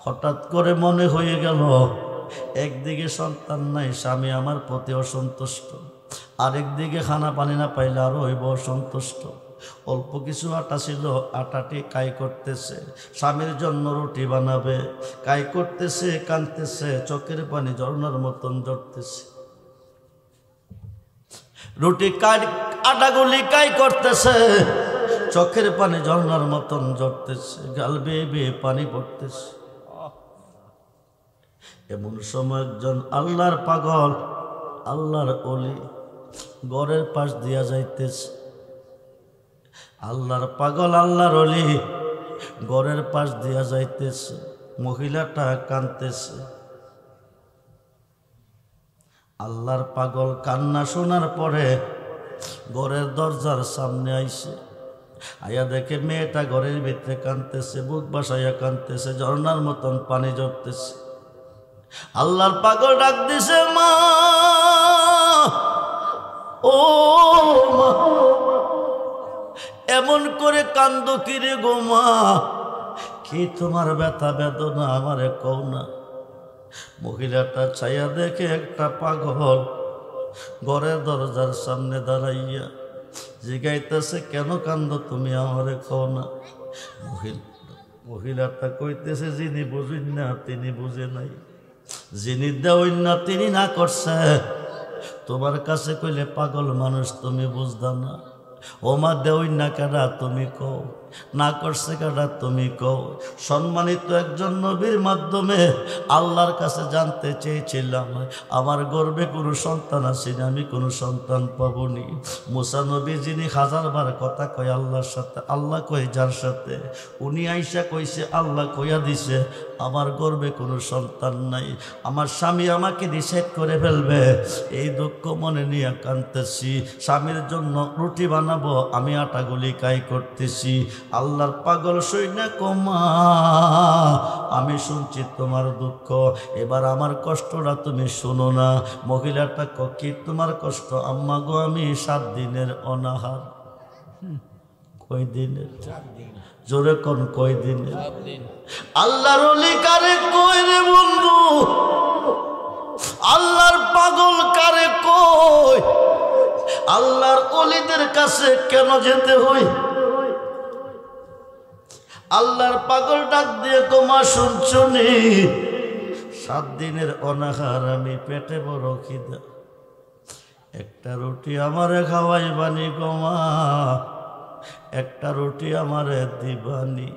হঠাৎ করে মনে হয়ে গেল, একদিকে সন্তান নাই, স্বামী আমার প্রতি অসন্তুষ্ট, আরেকদিকে খানা পানি না পাইলে আরো হইব অসন্তুষ্ট। অল্প কিছু আটা ছিল, আটাটি কাই করতেছে, স্বামীর জন্য রুটি বানাবে, কাই করতেছে, কাঁদতেছে, চোখের পানি ঝর্ণার মতন ঝরতেছে। রুটি আটাগুলি কাই করতেছে, চোখের পানি ঝর্ণার মতন ঝরতেছে, গাল বেয়ে বেয়ে পানি পড়তেছে। এমন সময় একজন আল্লাহর পাগল, আল্লাহর ওলি ঘরের পাশ দিয়া যাইতেছে। আল্লাহর পাগল, আল্লাহর ওলি ঘরের পাশ দিয়া যাইতেছে। মহিলাটা কাঁদতেছে। আল্লাহর পাগল কান্না শোনার পরে ঘরের দরজার সামনে আইছে, আয়া দেখে মেয়েটা ঘরের ভিতরে কাঁদতেছে, বুক বাসাইয়া কাঁদতেছে, ঝর্ণার মতন পানি ঝরতেছে। আল্লাহর পাগল ডাক দিছে, মা ও মা, এমন করে কান্দ কিরে গো মা, কি তোমার ব্যথা বেদনা আমারে কও না। মহিলাটা ছায়া দেখে একটা পাগল ঘরের দরজার সামনে দাঁড়াইয়া জিগাইতেছে, কেন কান্দ তুমি আমারে কও না। মহিলাটা কইতেছে, যিনি বুঝেন না তিনি বুঝে নাই, যিনি দেওয়েন না তিনি না করছে। তোমার কাছে কইলে পাগল মানুষ, তুমি বুঝদা না। ও মা, দেওয়েন না কারা তুমি কও, না করছে কারা তুমি কও। সম্মানিত একজন নবীর মাধ্যমে আল্লাহর কাছে জানতে চেয়েছিলাম, আমার গর্বে কোনো সন্তান আছে না, আমি কোনো সন্তান পাবনি। মুসা নবী যিনি হাজারবার কথা কয় আল্লাহর সাথে, আল্লাহ কয় যার সাথে, উনি আইসা কইছে আল্লাহ কইয়া দিছে আমার গর্বে কোনো সন্তান নাই, আমার স্বামী আমাকে ডিসাইড করে ফেলবে। এই দুঃখ মনে নিয়ে কাঁদতেছি, স্বামীর জন্য রুটি বানাবো, আমি আটাগুলি কাই করতেছি। আল্লাহর পাগল সইনা কমা, আমি শুনছি তোমার দুঃখ, এবার আমার কষ্টটা তুমি শোনো না। মহিলাটা কি তোমার কষ্ট? আম্মা গো, আমি 7 দিনের অনাহার। কয় দিনের? জোরে কোন কয় দিনের? আল্লাহর ওলি কারে কয় রে বন্ধু? আল্লাহর পাগল কারে কই? আল্লাহর ওলিদের কাছে কেন যেতে হয়? আল্লাহর পাগল ডাক দিয়ে কমা শুনছনি? 7 দিনের অনাহার আমি, পেটে বড় খিদা, একটা রুটি আমারে খাওয়াইবানি গোমা, একটা রুটি আমারে দিবানি।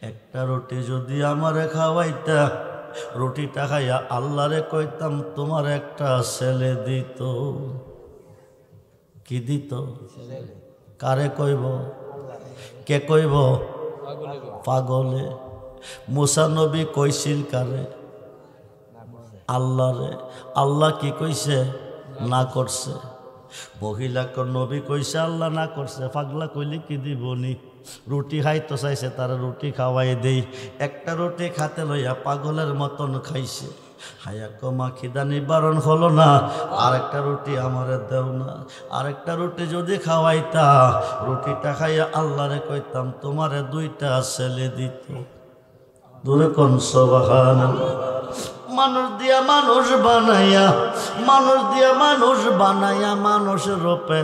একটা রুটি যদি আমারে খাওয়াইতা, রুটিটা খাইয়া আল্লাহরে কইতাম তোমার একটা ছেলে দিত। কি দিত? কারে কইব? কে কইব? পাগলে। মুসা নবী কইছিল কারে? আল্লাহরে। আল্লাহ কি কইছে? না করছে। মহিলাকে নবী কইছে, আল্লাহ না করছে। পাগলা কইলে কি দিবনি? রুটি খাইতে চাইছে, তারা রুটি খাওয়াই দেই। একটা রুটি খাতে লইয়া পাগলের মতন খাইছে। হায়া কমা খিদা নিবারণ হলো না, আরেকটা রুটি আমারে দেও না। আরেকটা রুটি যদি খাওয়াইতা, রুটিটা খাইয়া আল্লাহরে কইতাম তোমারে 2টা ছেলে দিত। দূরে কোন সুবহানাল্লাহ। মানুষ দিয়া মানুষ বানাইয়া, মানুষ দিয়া মানুষ বানাইয়া, মানুষের রূপে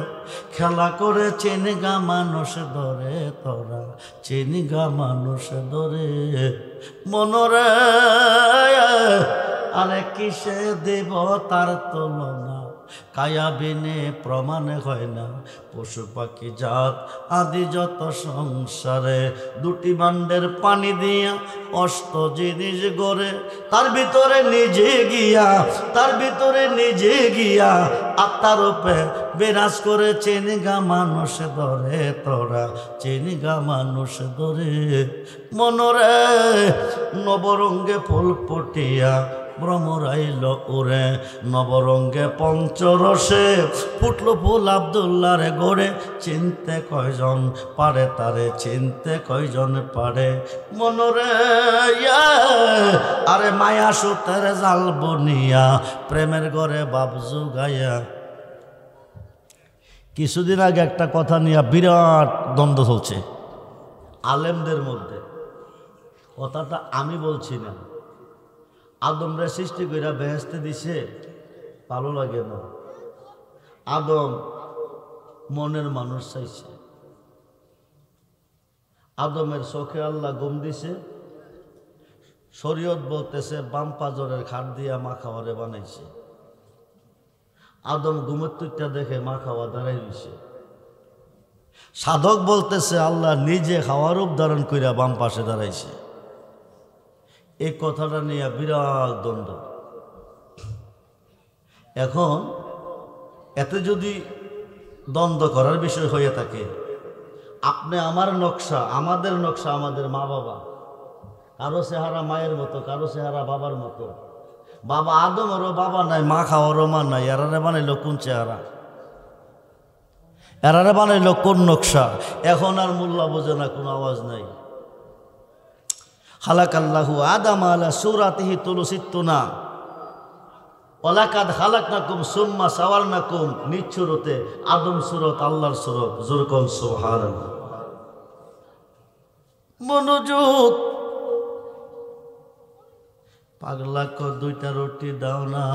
খেলা করে চেনিগা মানুষ ধরে। তোরা চেনিগা মানুষ ধরে মনরে, আরে কিসে দেব তার তুলনা? কায়া বিনে প্রমাণে হয় না। পশু পাখি জাত আদি যত সংসারে, 2টি ভাণ্ডের পানি দিয়া অষ্ট জিনিস গড়ে। তার ভিতরে নিজে গিয়া, তার ভিতরে নিজে গিয়া আত্মার রূপে বিরাজ করে চেনিগা মানুষ ধরে। তোরা চেনিগা মানুষ ধরে মনরে, নবরঙ্গে ফুল ফুটিয়া ভ্রমরাইল ওরে। নবরঙ্গে পঞ্চরসে ফুটলো ফুল আব্দুল্লাহর গড়ে। চিনতে কয়জন পারে তারে, চিনতে কয়জন পারে মনরে। আরে মায়া সুতের জাল বনিয়া, প্রেমের ঘরে বাবজু গায়া। কিছুদিন আগে একটা কথা নিয়ে বিরাট দ্বন্দ্ব চলছে আলেমদের মধ্যে। কথাটা আমি বলছি না, আদমরে সৃষ্টি কইরা বেহেশতে দিছে, ভালো লাগে না। আদম মনের মানুষ চাইছে। আদমের চোখে আল্লাহ গম দিছে। শরীয়ত বলতেছে বাম পাজরের খাট দিয়া মা খাওয়ারে বানাইছে। আদম ঘুমের তুইটা দেখে মা খাওয়া দাঁড়াই দিছে। সাধক বলতেছে আল্লাহ নিজে খাওয়ার রূপ ধারণ কইরা বাম পাশে দাঁড়াইছে। এই কথাটা নিয়ে বিরাট দ্বন্দ্ব। এখন এতে যদি দ্বন্দ্ব করার বিষয় হয়ে থাকে, আপনি আমার নকশা, আমাদের নকশা, আমাদের মা বাবা, কারো চেহারা মায়ের মতো, কারো চেহারা বাবার মতো। বাবা আদমেরও বাবা নাই, মা খাওয়ারও মা নাই। এরারে বানাইল কোন চেহারা? এরারে বানাইল কোন নকশা? এখন আর মোল্লা বোঝে না, কোনো আওয়াজ নাই। খালাকাল্লাহু আদাম আলা সূরাতিহি তুলসিত্তুনা ওয়ালাকাদ খালাকনাকুম সুম্মা সাওয়ারনাকুম। নিচ্ছুরতে আদম সুরত, আল্লাহর সুরত। জোরকম সুবহানাল্লাহ। মনোযোগ। পাগলা কো 2টা রুটি দাও না,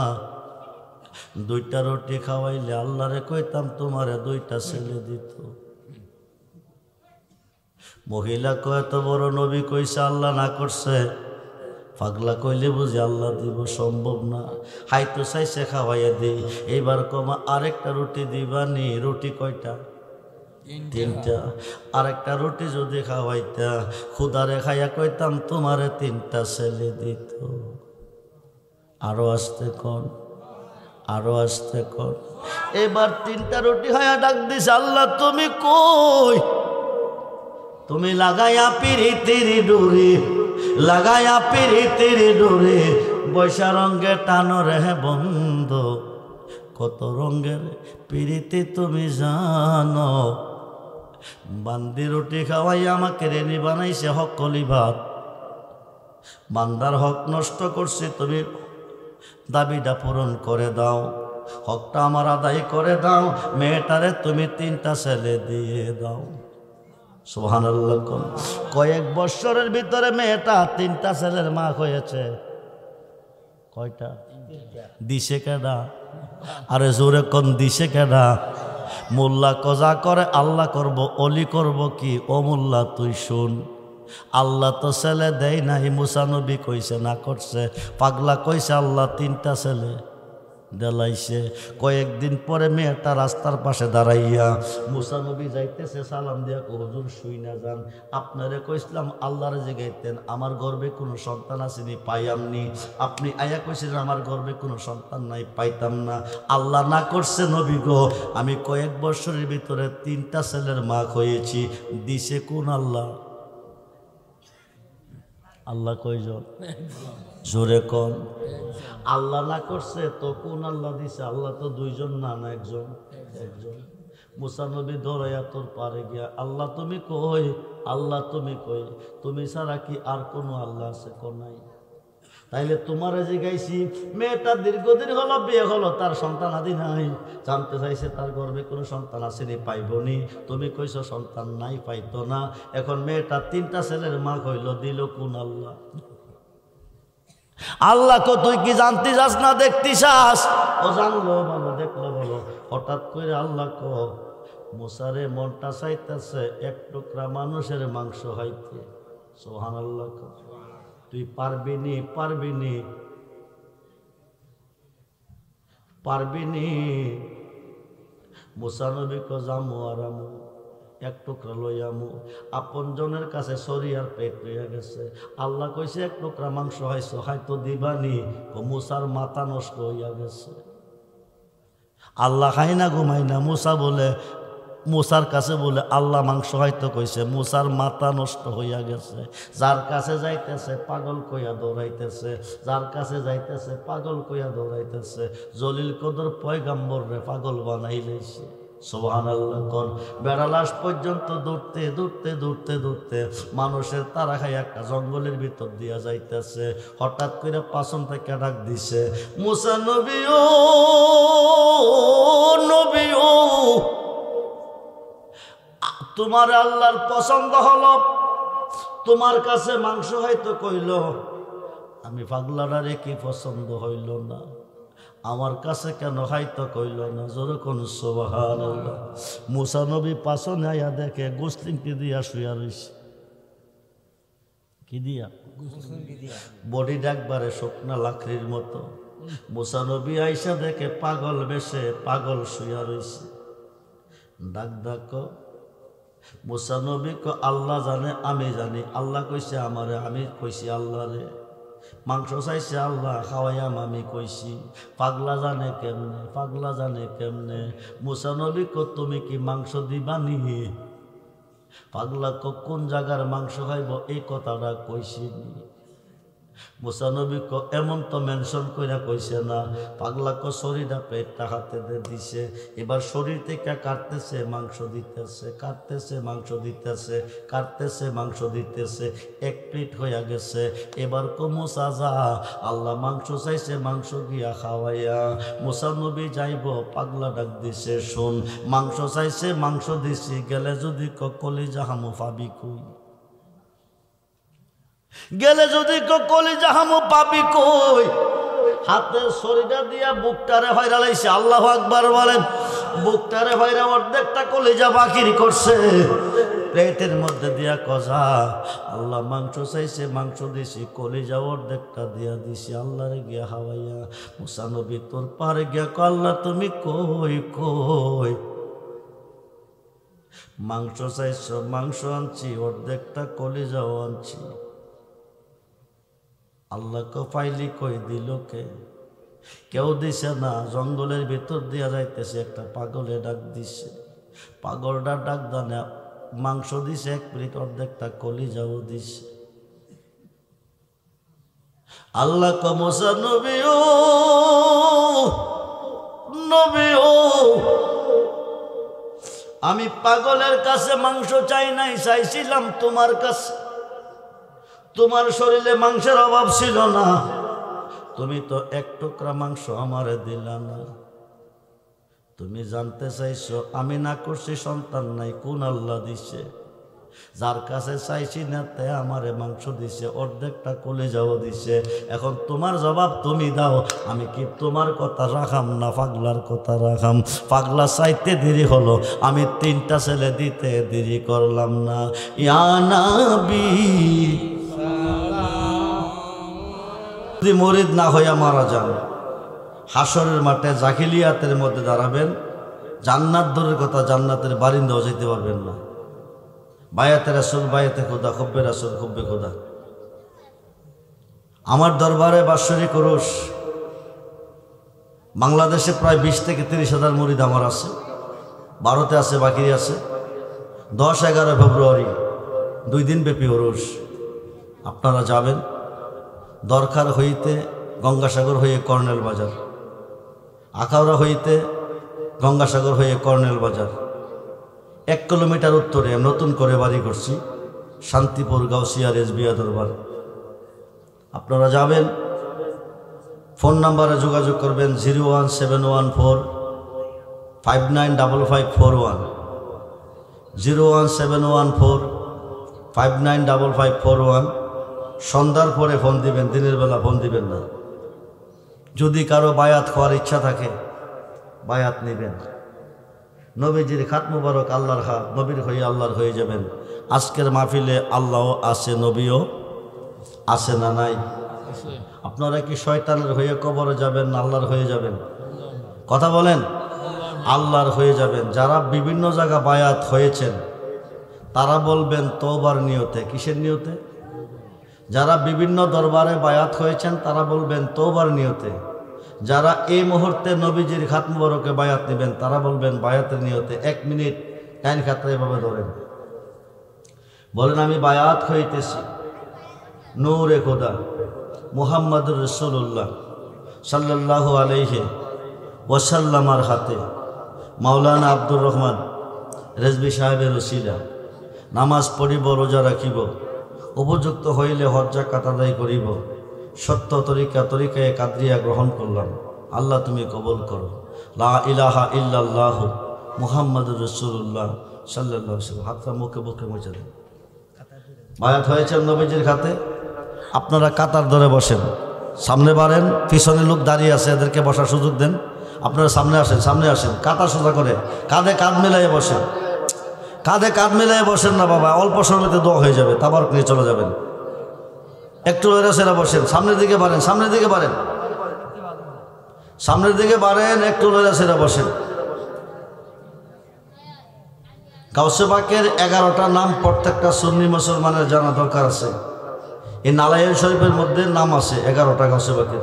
2টা রুটি খাওয়াইলে আল্লাহরে কইতাম তোমারে 2টা ছেলে দিত। মহিলা কয় এত বড় নবী কইছে আল্লাহ না করছে। পাগলা কইলে বুঝি আল্লাহ দিব? সম্ভব না। হাইতো চাইছে খাওয়াইয়া দিই। এইবার কমা আরেকটা রুটি দিবানি। রুটি কয়টা? 3টা। আরেকটা রুটি যদি খাওয়াইতা, খুদারে খাইয়া কইতাম তোমারে 3টা ছেলে দিত। আরো আসতে কন, আরো আসতে কন। এবার 3টা রুটি খাইয়া ডাক দিস, আল্লাহ তুমি কই? তুমি লাগাইয়া পিরিতির ডুরি, লাগাইয়া পিরিতির ডুরি, বৈশা রঙ্গে টানো রে বন্ধু। কত রঙ্গের পিরিতি তুমি জানো। বান্দি রুটি খাওয়াই আমাকে রেনি বানাইছে হক কলি ভাত। বান্দার হক নষ্ট করছি, তুমি দাবিটা পূরণ করে দাও। হকটা আমার আদায় করে দাও। মেয়েটারে তুমি 3টা ছেলে দিয়ে দাও। সুবহানাল্লাহ। কয়েক বছরের ভিতরে মেয়েটা 3টা ছেলের মা হয়েছে। কয়টা? দিছে কেডা? আরে জোরে কোন দিছে কেডা? মোল্লা কজা করে আল্লাহ করব, অলি করব কি? ও মোল্লা তুই শুন, আল্লাহ তো ছেলে দেয় নাই। মুসা নবী কইছে না করছে, পাগলা কইছে আল্লাহ 3টা ছেলে দেলাইছে। কয়েকদিন পরে মেয়েটা রাস্তার পাশে দাঁড়াইয়া মুসা নবী যাইতেছে, সালাম দিয়া হুজুর শুই না যান, আপনারে কইছিলাম আল্লাহরে জিগাইতেন আমার গর্বে কোনো সন্তান আসেনি, পাইয়ামনি। আপনি আয়া কইছিলেন আমার গর্বে কোনো সন্তান নাই, পাইতাম না। আল্লাহ না করছে নবী গো, আমি কয়েক বছরের ভিতরে 3টা ছেলের মা হয়েছি। দিছে কোন আল্লাহ? আল্লাহ কয়জন? জোরে কোন? আল্লাহ না করছে তো কোন আল্লাহ দিছে? আল্লাহ তো 2জন না, না একজন। একজন। মুসা নবী দৌড়াইয়া তোর পারে গিয়া আল্লাহ তুমি কই, আল্লাহ তুমি কই, তুমি ছাড়া কি আর কোনো আল্লাহ আছে? নাই। তাইলে তোমারে জিগাইছি, মেয়েটা দীর্ঘদিন হলো বিয়ে হলো, তার সন্তান আদি নাই, জানতে চাইছে তার গর্ভে কোনো সন্তান আসেনি, পাইবনি। তুমি কইছো সন্তান নাই, পাইতো না। এখন মেয়েটা 3টা ছেলের মা হইল, দিল কোন আল্লাহ? আল্লাহ কো তুই কি জানতে চাস না দেখতে চাস? ও জানলো ভালো, দেখলো ভালো। হঠাৎ করে আল্লাহ কো মুসারে মনটা চাইতেছে 1 টুকরা মানুষের মাংস হইতে। সুবহানাল্লাহ। তুই পারবিনি, পারবিনি, পারবিনি। মুসা নবী কো জামু আরামু, 1 টুকরা লইয়ামু। আপন জনের কাছে শরীর পেট হইয়া গেছে। আল্লাহ কইছে 1 টুকরা মাংস হইছো, হয়তো দিবানি। মুসার মাথা নষ্ট হইয়া গেছে। আল্লাহ খাই না ঘুমাই না। মুসার কাছে বলে আল্লাহ মাংস হয়তো কইছে, মুসার মাথা নষ্ট হইয়া গেছে। যার কাছে যাইতেছে পাগল কইয়া দৌড়াইতেছে, যার কাছে যাইতেছে পাগল কইয়া দৌড়াইতেছে। জলিল কদর পয়গাম্বর রে পাগল বানাইলেছে। সুবহানাল্লাহ। কোন বেড়ালাস পর্যন্ত দৌড়তে দৌড়তে দৌড়তে দৌড়তে মানুষের তারা খাই একটা জঙ্গলের ভিতর দিয়া যাইতেছে। হঠাৎ করে পাছন থেকে ডাক দিছে, মুসা নবী ও নবী ও, তোমার আল্লাহর পছন্দ হলো, তোমার কাছে মাংস হয়তো কইল, আমি পাগলাটারে কি পছন্দ হইল না? আমার কাছে কেন হয়তো কইল না? জোরে কোন সুবহানাল্লাহ। মুসা নবী পাছনে আয়া দেখে গোসলিংটি দিয়া শুয়া রইছে। কি দিয়া? বডি ডাকবারে শুকনা লাকড়ির মতো। মুসা নবী আইসা দেখে পাগল বেশে পাগল শুয়া রইছে। ডাক মুসা নবী কো আল্লাহ জানে, আমি জানি। আল্লাহ কইছে আমারে, আমি কইছি আল্লাহ রে। মাংস চাইছে আল্লাহ, খাওয়াইয়াম আমি কইছি। পাগলা জানে কেমনে, পাগলা জানে কেমনে। মুসা নবী কো তুমি কি মাংস দিবানি? পাগলা কো কোন জায়গার মাংস খাইব এই কথাটা কইছি। মুসা নবী কো এমন তো মেনশন কইরা কইছে না। পাগলা কো শরীরটা পেটটা হাতে দিছে, এবার শরীর থেকে কাটতেছে মাংস দিতেছে, কাটতেছে মাংস দিতেছে, কাটতেছে মাংস দিতেছে। 1 প্লেট হইয়া গেছে। এবার কো মুসা যা, আল্লাহ মাংস চাইছে, মাংস গিয়া খাওয়াইয়া। মুসা নবী যাইব, পাগলা ডাক দিছে, শোন মাংস চাইছে, মাংস দিছি, গেলে যদি কলিজা হামু পাবি কই? গেলে যদি কলিজা হামু পাবি কই? হাতের শরীরটা দিয়া বুকটারে হয়রা লাইছে। আল্লাহু আকবার বলেন। বুকটারে হয়রা অর্ধেকটা কলিজা বাকির করছে। পেটের মধ্যে দিয়া কজা, আল্লাহ মাংস চাইছে, মাংস দিছি, কলিজা অর্ধেকটা দিয়া দিছি, আল্লাহরে গিয়া হাওয়াইয়া। মুসা নবী তোর পারে গিয়া কো আল্লাহ তুমি কই কই? মাংস চাইছ, মাংস আনছি, অর্ধেকটা কলিজাও আনছি। আল্লাহ কো পাইলি কই? দিল কে? কেউ দিছে না। জঙ্গলের ভিতর দিয়া যাইতেছে, একটা পাগলে ডাক দিছে। পাগলটা ডাক দানে মাংস দিছে 1 প্লেট, অর্ধেকটা কলিজাও দিছে। আল্লাহ কো মুসা নবী ও নবী ও, আমি পাগলের কাছে মাংস চাই নাই, চাইছিলাম তোমার কাছে। তোমার শরীরে মাংসের অভাব ছিল না, তুমি তো 1 টুকরা মাংস আমারে দিলা না। তুমি জানতে চাইছো আমি না করছি, সন্তান নাই, কোন আল্লাহ দিছে? যার কাছে চাইছি না তে আমারে মাংস দিছে, অর্ধেকটা কলিজাও দিছে। এখন তোমার জবাব তুমি দাও, আমি কি তোমার কথা রাখাম না পাগলার কথা রাখাম? পাগলা চাইতে দেরি হলো, আমি 3টা ছেলে দিতে দেরি করলাম না। ইয়া নবী, যদি মুরিদ না হইয়া মারা যান, হাসরের মাঠে জাহিলিয়াতের মধ্যে দাঁড়াবেন, জান্নাত দূরের কথা জান্নাতের বারিন্দাও যেতে পারবেন না। বায়াতে রাসূল, বায়াতে খোদা, খুব্বে রাসূল, খুব্বে খোদা। আমার দরবারে বাৎসরিক উরুস, বাংলাদেশে প্রায় 20 থেকে 30,000 মুরিদ আমার আছে, ভারতে আছে, বাকি আছে। 10-11 ফেব্রুয়ারি 2 দিন ব্যাপী উরুস। আপনারা যাবেন। দরকার হইতে গঙ্গাসাগর হয়ে কর্নেল বাজার, আখাউড়া হইতে গঙ্গাসাগর হয়ে কর্নেল বাজার, 1 কিলোমিটার উত্তরে নতুন করে বাড়ি করছি, শান্তিপুর গাউসিয়া রেজবিয়া দরবার। আপনারা যাবেন, ফোন নাম্বারে যোগাযোগ করবেন 01714595541, 01714595541। সন্ধ্যার পরে ফোন দিবেন, দিনের বেলা ফোন দিবেন না। যদি কারো বায়াত হওয়ার ইচ্ছা থাকে বায়াত নেবেন। নবীজির খাত মুবারক, আল্লাহর হাত, নবীর হয়ে আল্লাহর হয়ে যাবেন। আজকের মাহফিলে আল্লাহ আছে, নবীও আছে না নাই? আপনারা কি শয়তানের হয়ে কবরে যাবেন না আল্লাহর হয়ে যাবেন? কথা বলেন। আল্লাহর হয়ে যাবেন। যারা বিভিন্ন জায়গা বায়াত হয়েছেন তারা বলবেন তওবার নিয়তে। কিসের নিয়তে? যারা বিভিন্ন দরবারে বায়াত হয়েছেন তারা বলবেন তওবার নিয়তে। যারা এই মুহূর্তে নবীজির খাত মুবারকে বায়াত নেবেন তারা বলবেন বায়াতের নিয়তে। 1 মিনিট কাইন খাতরা এভাবে ধরেন, বলেন আমি বায়াত হইতেছি নূরে খোদা মুহাম্মদুর রাসূলুল্লাহ সাল্লাল্লাহু আলাইহি ওয়াসাল্লামার হাতে মাওলানা আব্দুর রহমান রেজভী সাহেবের ওসিলা নামাজ পড়িব, রোজা রাখিব, উপযুক্ত হইলে হজ যাকাত আদায় করিব, সত্য তরিকায় কাদরিয়া গ্রহণ করলাম। আল্লাহ তুমি কবুল করো। লা ইলাহা ইল্লাল্লাহ মুহাম্মাদুর রাসূলুল্লাহ সাল্লাল্লাহু আলাইহি ওয়াসাল্লাম। হাতটা মুখে মুখে মুছে দেন। বায়াত হয়েছেন নবীজির খাতে। আপনারা কাতার ধরে বসেন, সামনে বাড়েন, পিছনে লোক দাঁড়িয়ে আছে, এদেরকে বসার সুযোগ দেন। আপনারা সামনে আসেন, সামনে আসেন, কাতার সোজা করে কাঁধে কাঁধ মিলাইয়ে বসেন। কাঁধে কাঁধ মিলাইয়ে বসেন না বাবা, অল্প সময়তে দোয়া হয়ে যাবে, তাবারক নিয়ে চলে যাবেন। একটু লড়াচড়া বসেন, সামনের দিকে বাড়েন, সামনের দিকে বাড়েন, সামনের দিকে বাড়েন, একটু লড়াচড়া বসেন। গাউসে পাকের 11টা নাম প্রত্যেকটা সুন্নি মুসলমানের জানা দরকার আছে। এই নালায়েল শরীফের মধ্যে নাম আছে 11টা গাউসে পাকের,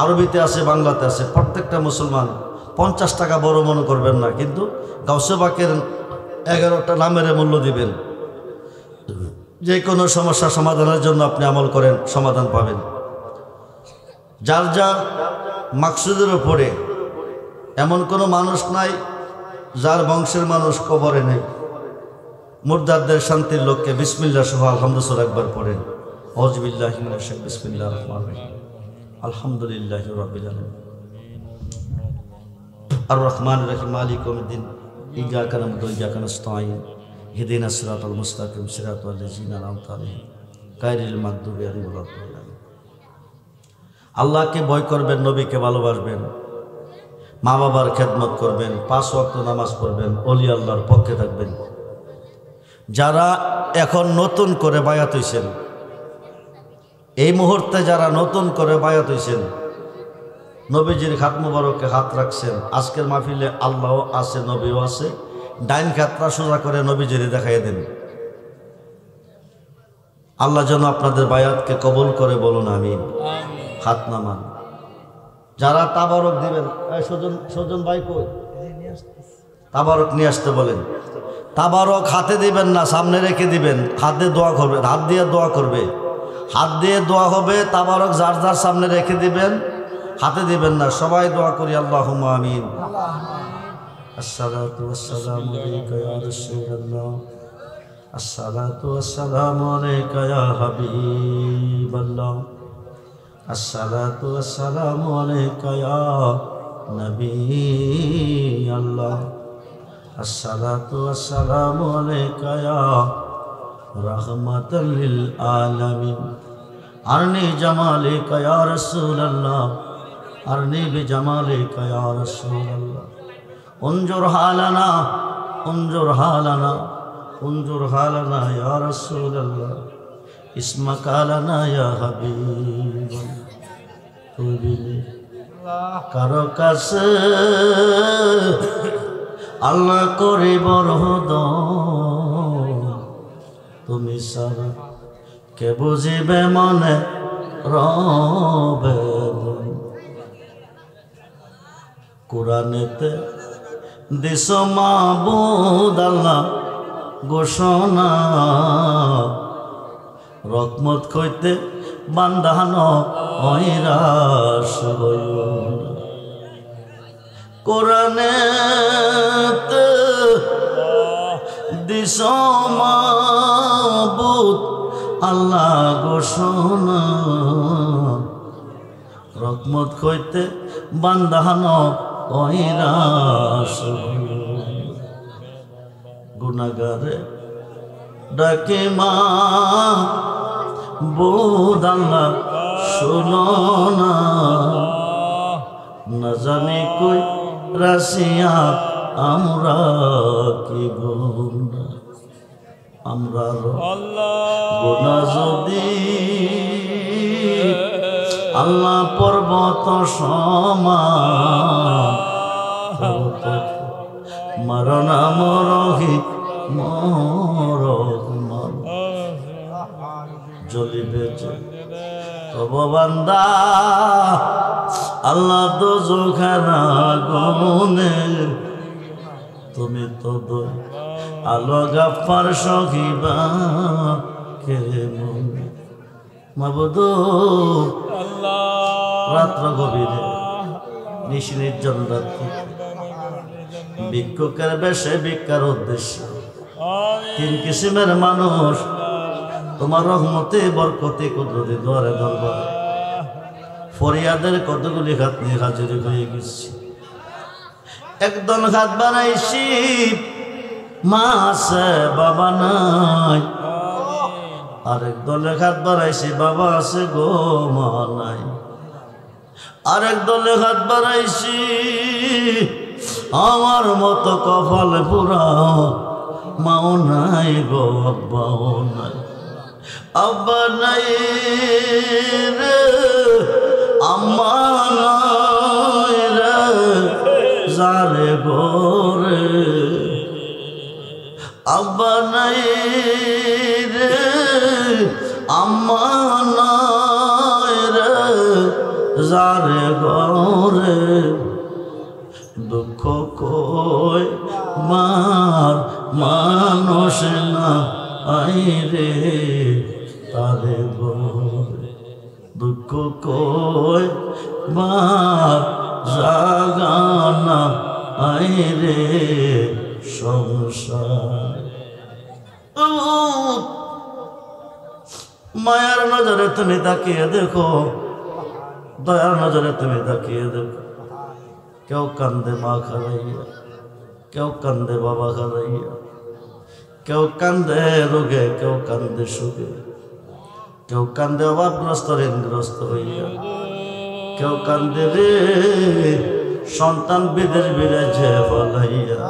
আরবিতে আছে, বাংলাতে আছে। প্রত্যেকটা মুসলমান 50 টাকা বড় মনে করবেন না, কিন্তু গাউসে পাকের 11টা নামের মূল্য দিবেন। যে কোনো সমস্যা সমাধানের জন্য আপনি আমল করেন, সমাধান পাবেন। যার যার মাকসুদের উপরে এমন কোনো মানুষ নাই যার বংশের মানুষ কবরে নেই। মুর্দারদের শান্তির লক্ষ্যে বিসমিল্লাহ সহ আলহামদুলিল্লাহ একবার পড়েন। আউযু বিল্লাহি মিনাশ শাইতানির বিসমিল্লাহির রহমানির রহিম আলহামদুলিল্লাহি রাব্বিল আলামিন আর রহমানির রহিম মালিকি ইয়াউমিদ্দিন ইয়্যাকা না'বুদু ওয়া ইয়্যাকা নাস্তাঈন ইহদিনাস সিরাতাল মুস্তাকিম সিরাতাল লাযিনা আন'আমতা আলাইহিম গায়রিল মাগদুবি আলাইহিম ওয়া লাদ-দাল্লিন। আল্লাহকে ভয় করবেন, নবীকে ভালোবাসবেন, মা বাবার খেদমত করবেন, 5 ওয়াক্ত নামাজ পড়বেন, ওলি আল্লাহর পক্ষে থাকবেন। যারা এখন নতুন করে বায়াত হইছেন, এই মুহূর্তে যারা নতুন করে বায়াত হইছেন, নবীজির খাত মুবারকে হাত রাখছেন, আজকের মাহফিলে আল্লাহও আছে, নবীও আছে। ডাইন খাতটা সোজা করে নবীজির দেখাই দেন। আল্লাহ যেন আপনাদের বায়াতকে কবুল করে, বলুন আমিন। হাত নামান। যারা তাবারক দিবেন, সজন ভাই কই, তাবারক নিয়ে আসতে বলেন। তাবারক হাতে দিবেন না, সামনে রেখে দিবেন। হাতে দোয়া করবে, হাত দিয়ে দোয়া করবে, হাত দিয়ে দোয়া হবে। তাবারক যার যার সামনে রেখে দিবেন, হাতে দিবেন না। সবাই দোয়া করি, আল্লাহুম্মা আমিন। আসসালাতু ওয়াসসালামু আলাইকা ইয়া রাসূলুল্লাহ, আসসালাতু ওয়াসসালামু আলাইকা ইয়া হাবিবাল্লাহ, আসসালাতু ওয়াসসালামু আলাইকা ইয়া নবী আল্লাহ, আসসালাতু ওয়াসসালামু আলাইকা ইয়া রাহমাতাল লিল আলামিন। আরনি জামালিকা ইয়া রাসূলুল্লাহ, আরনি বিজামালিকা ইয়া রাসূলুল্লাহ। উনজুর হালানা, উনজুর হালানা, উনজুর হালানা ইয়া রাসূলুল্লাহ। ইসমাকা লানা ইয়া হাবিবাল্লাহ। কারো কাছে আল্লাহ করিব রহদন, তুমি সারা কে বুঝিবে মনে রবেদন। কোরআনেতে দিস মাবুদ আল্লাহ ঘোষণা, রহমত কইতে বান্দানো হইরাস হইও না। কোরআনেতে দিস মাবুদ আল্লাহ ঘোষণা, রহমত কইতে বান্দানো হইরাস হইও না। গুনাহগারে ডাকে মা বুদ আল্লাহ শোনো না, না জানি কই রাশিয়া আমরা কি গুনাহ, আমরা গুনাহ যদি আল্লাহ পর্বত সমান, মরনা মরহি মরহমান জ্বলিবে যে তব বান্দা আল্লাহ তো জোখানা গমনে, তুমি তো দই আলো গাফার সহিবা কে মনে। মাবুদ রাত্র গভীরে নিশি নির্জন রাত্রি ভিক্ষুকের বেশে ভিক্ষার উদ্দেশ্য তিন কিসিমের মানুষ তোমার রহমতে বরকতে কুদরতে দুয়ারে দরবারে ফরিয়াদের কতগুলি হাত নিয়ে হাজির হয়ে গেছি। একদল হাত বানাইছি মা আছে বাবা নাই, আরেক দলে হাত বাড়াইছি বাবা আছে গো মা নাই, আরেক দলে হাত বাড়াইছি আমার মতো কপাল পুরা মাও নাই গো আব্বাও নাই, আব্বা নাই রে আম্মা নাই রে যারে গোরে, আব্বা নাই রে আম্মা নাই রে যারে গোরে। দুঃখ কই মার মানুষ না আইরে তারে গোরে, দুঃখ কই মার জাগানা আইরে সংসার। মায়ার নজরে তুমি তাকিয়ে দেখো, দয়ার নজরে তুমি তাকিয়ে দেখো। কেউ কান্দে মা খারাইয়া, কেউ কান্দে বাবা খারাইয়া, কেউ কান্দে রোগে, কেউ কান্দে সুখে, কেউ কান্দে অভাবগ্রস্ত ঋণগ্রস্ত হইয়া, কেউ কান্দে রে সন্তান বিদেশ বিরাজে ফলাইয়া,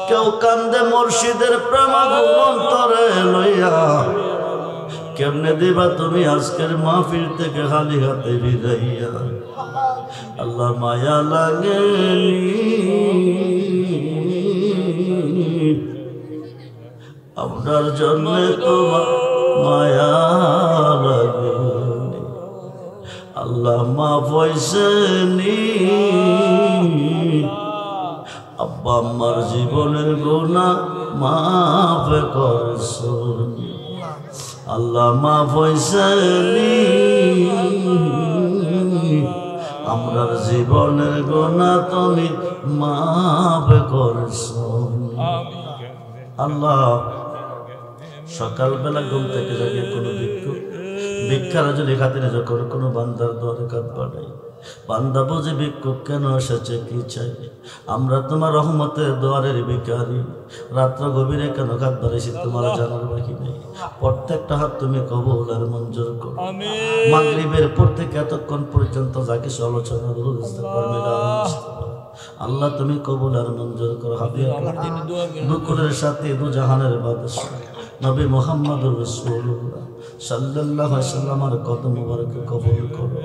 কেউ কান্দে মুর্শিদের প্রেমাগুণ অন্তরে লইয়া। কেমনে দিবা তুমি আজকের মাহফিল থেকে খালি হাতে বিদাইয়া? আল্লাহ মায়া লাগে আপনার জন্য তোমার মায়া লাগে। আল্লাহ মাফ হইছেনি আব্বা আম্মার জীবনের গুনাহ মাফ করছেন। আল্লাহ মাফ হইছেনি আমরার জীবনের গুনাহ তুমি মাফ করছেন। আল্লাহ সকালবেলা ঘুম থেকে জাগিয়ে কোনো ভিক্ষার যদি খাতিরে যখন কোনো বান্দার দরকার পড়ে বান্দা বুঝে ভিক্ষুক কেন এসেছে কি চাই, আমরা তোমার রহমতের দুয়ারের ভিখারি, রাত্র গভীরে কেন কাঁদ বাড়াইছি তোমার জানার বাকি নেই। প্রত্যেকটা হাত তুমি কবুল আর মঞ্জুর করো। মাগরিবের পর থেকে এতক্ষণ পর্যন্ত যা কিছু আলোচনা আল্লাহ তুমি কবুল আর মঞ্জুর করো। হাদিয়া দুকুলের সাথে দু জাহানের বাদশা নবী মুহাম্মদুর রাসূলুল্লাহ সাল্লাল্লাহু আলাইহি ওয়াসাল্লামের কদম মুবারকে কবুল করো।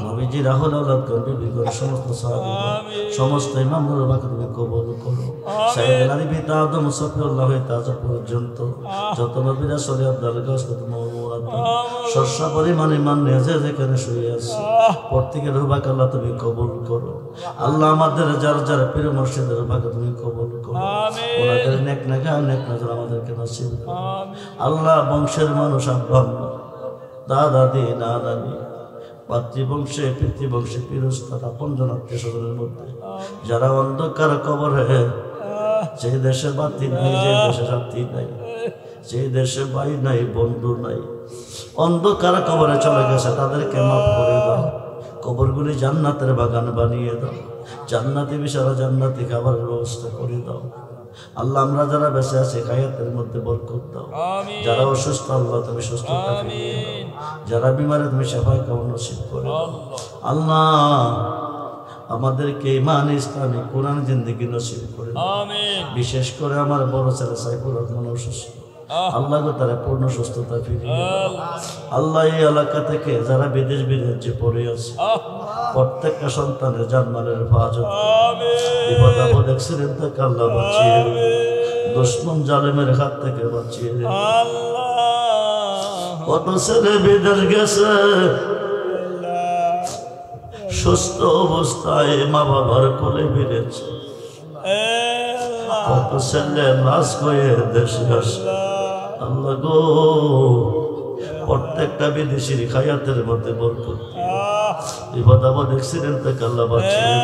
নবীজি রাহুল আওলাদগণ বিবিগণ সমস্ত সাহাবীগণ সমস্ত ইমামগুলোর বাকি তুমি কবুল করো। সাইয়েদনা নবী আদম সফিউল্লাহ তাজ পর্যন্ত যত নবী রাসূল আব্দুল গাসত মুরাদ শস্য পরিমাণ ইমান নিয়ে যে যেখানে শুয়ে আছে প্রত্যেকের রূহাকে আল্লাহ তুমি কবুল করো। আল্লাহ আমাদের যার যার পীর মুর্শিদের রূহাকে তুমি কবুল করো। ওনাদের নেক নজর আমাদেরকে নসিব করো। আল্লাহ বংশের মানুষ আব্বা দাদা দি নানি মাতৃবংশে পিতৃবংশে পিরস্তার আপনজন আত্মীয় স্বজনের মধ্যে যারা অন্ধকার কবরে, যে দেশে বাতি নাই, যে দেশে সাথী নাই, যে দেশে ভাই নাই বন্ধু নাই, অন্ধকার কবরে চলে গেছে তাদেরকে মাফ করে দাও। কবরগুলি জান্নাতের বাগান বানিয়ে দাও। জান্নাতি বিশাল জান্নাতি খাবারের ব্যবস্থা করে দাও। আল্লাহ আমরা যারা বেঁচে আছি হায়াতের মধ্যে বরকত দাও। যারা অসুস্থ আল্লাহ তুমি সুস্থতা ফিরিয়ে দাও। যারা বিমারে তুমি সেবায় কামনা নসিব করে দাও। আল্লাহ আমাদেরকে ঈমান ইসলামী কোরআন জিন্দেগি নসিব করে দাও। বিশেষ করে আমার বড় ছেলে সাইফুর রহমান অসুস্থ, আল্লাহ তারা পূর্ণ সুস্থতা ফিরিয়ে দাও। আল্লাহ এই এলাকা থেকে যারা বিদেশ বিদেশে পড়ে আছে প্রত্যেকটা সন্তানের জানমালের হেফাজত, বিপদ আপদ অ্যাক্সিডেন্ট থেকে আল্লাহ বাঁচিয়ে, দুশমন জালেমের হাত থেকে বাঁচিয়ে। কত ছেলে বিদেশ গেছে সুস্থ অবস্থায় মা বাবার কোলে বেড়েছে, কত ছেলে লাশ হয়ে দেশে আসে। আল্লাহ গো প্রত্যেকটা বিদেশির হায়াতের মধ্যে বরকত বিপদ আপদ অ্যাক্সিডেন্ট থেকে আল্লাহ বাঁচিয়ে।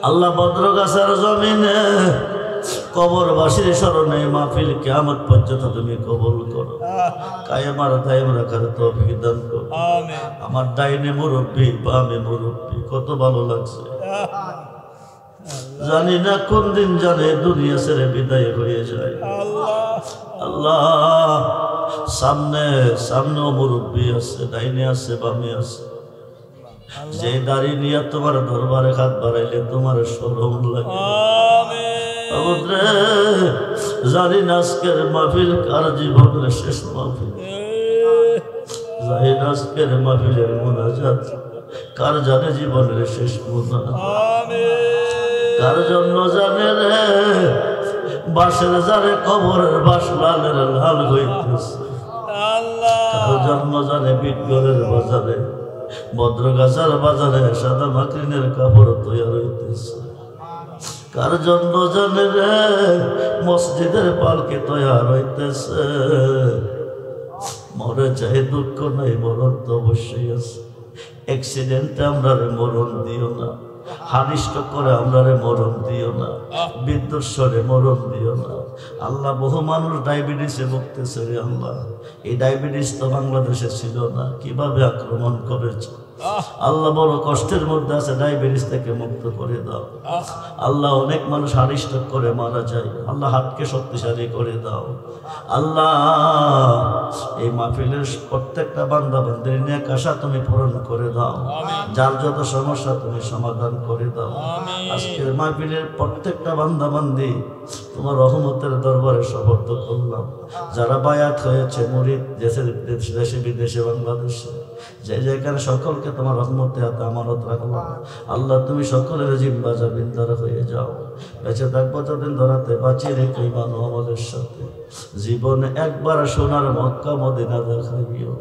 আল্লাহ বদ্রগাছার জমিনে কবরবাসীর স্মরণে মাহফিল কিয়ামত পর্যন্ত তুমি কবুল করো। কায়েম আর দায়েম রাখার তৌফিক দান করো। আমার ডাইনে মুরব্বি বামে মুরব্বি, কত ভালো লাগছে। জানি না কোন দিন জানে দুনিয়া ছেড়ে বিদায় হয়ে যায়। আল্লাহ সামনেও মুরব্বি আছে, ডাইনে আছে বামে আছে। যে দাড়ি নিয়ে তোমার দরবারে হাত বাড়াইলে তোমার শরম লাগে। জানি না আজকের মাহফিল কার জীবনের শেষ মাহফিল, জানি না আজকের মাহফিলের মুনাজাত কার জানে জীবনের শেষ মুনাজাত, কার জন্য জানে রে বাসের যারে কবরের বাস লালের লাল হইতেছে, কার জন্য জানে বিটগড়ের বাজারে বদ্রগাছার বাজারে সাদা মাকরিনের কাপড় তৈরি হইতেছে, কার জন্য জানে রে মসজিদের পালকি তৈরি হইতেছে। মরে চাই দুঃখ নাই, মরণ তো অবশ্যই আছে। অ্যাক্সিডেন্টে আমরা মরণ দিও না, হানিষ্ট করে আমরা মরণ দিও না, বিদ্যুৎ স্বরে মরণ দিও না। আল্লাহ বহু মানুষ ডায়াবেটিসে ভুগতেছে রে আল্লাহ, এই ডায়াবেটিস তো বাংলাদেশে ছিল না, কিভাবে আক্রমণ করেছে। আল্লাহ বড় কষ্টের মধ্যে আছে, ডায়াবেটিস থেকে মুক্ত করে দাও। আল্লাহ অনেক মানুষ হানিষ্ট করে মারা যায়, আল্লাহ হাতকে শক্তিশালী করে দাও। আল্লাহ এই মাহফিলের প্রত্যেকটা বান্দা বান্দির নেক আশা তুমি পূরণ করে দাও, যার যত সমস্যা তুমি সমাধান করে দাও। আজকের মাহফিলের প্রত্যেকটা বান্দা বান্দি তোমার রহমতের দরবারে সুপর্দ করলাম। যারা বায়াত হয়েছে মুরিদ দেশে বিদেশে বাংলাদেশে যে যেখানে সকলকে তোমার রহমতে হাতে আমানত রাখলাম। আল্লাহ তুমি সকলের জিম্বা জামিনদার হয়ে যাও। বেঁচে থাকবো যতদিন ধরাতে বাঁচিয়ে রেখে ইমান ও আমলের সাথে জীবনে একবার সোনার মক্কা মদিনা দেখাইও,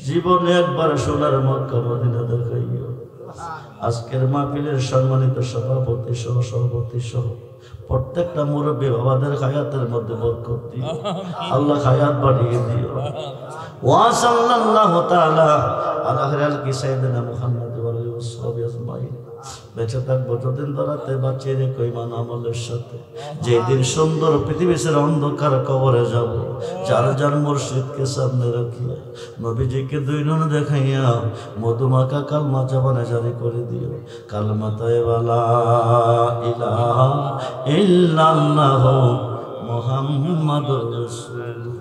জীবনে একবার সোনার মক্কা মদিনা দেখাইও। আজকের মাহফিলের সম্মানিত সভাপতি সহ সভাপতি সহ প্রত্যেকটা মুরব্বী বাবাদের হায়াতের মধ্যে বরকত দিও, আল্লাহ হায়াত বাড়িয়ে দিও। ওয়া সাল্লাল্লাহু তাআলা আলা খায়রিল সাইয়্যিদিনা মুহাম্মদ ওয়া আলিহি ওয়াসহাবিহি আজমাইন। বেঁচে থাকবো যতদিন ধরাতে বাঁচিয়ে রেখো ঈমান আমলের সাথে। যেদিন সুন্দর পৃথিবী ছেড়ে অন্ধকার কবরে যাব, যার যার মুর্শিদকে সামনে রাখিয়া নবীজিকে দুই নন দেখাইয়া মধুমাখা কালমা জবানে জারি করে দিও। কালমা তাইয়্যিবা লা ইলাহা ইল্লাল্লাহু মুহাম্মাদুর রাসূলুল্লাহ।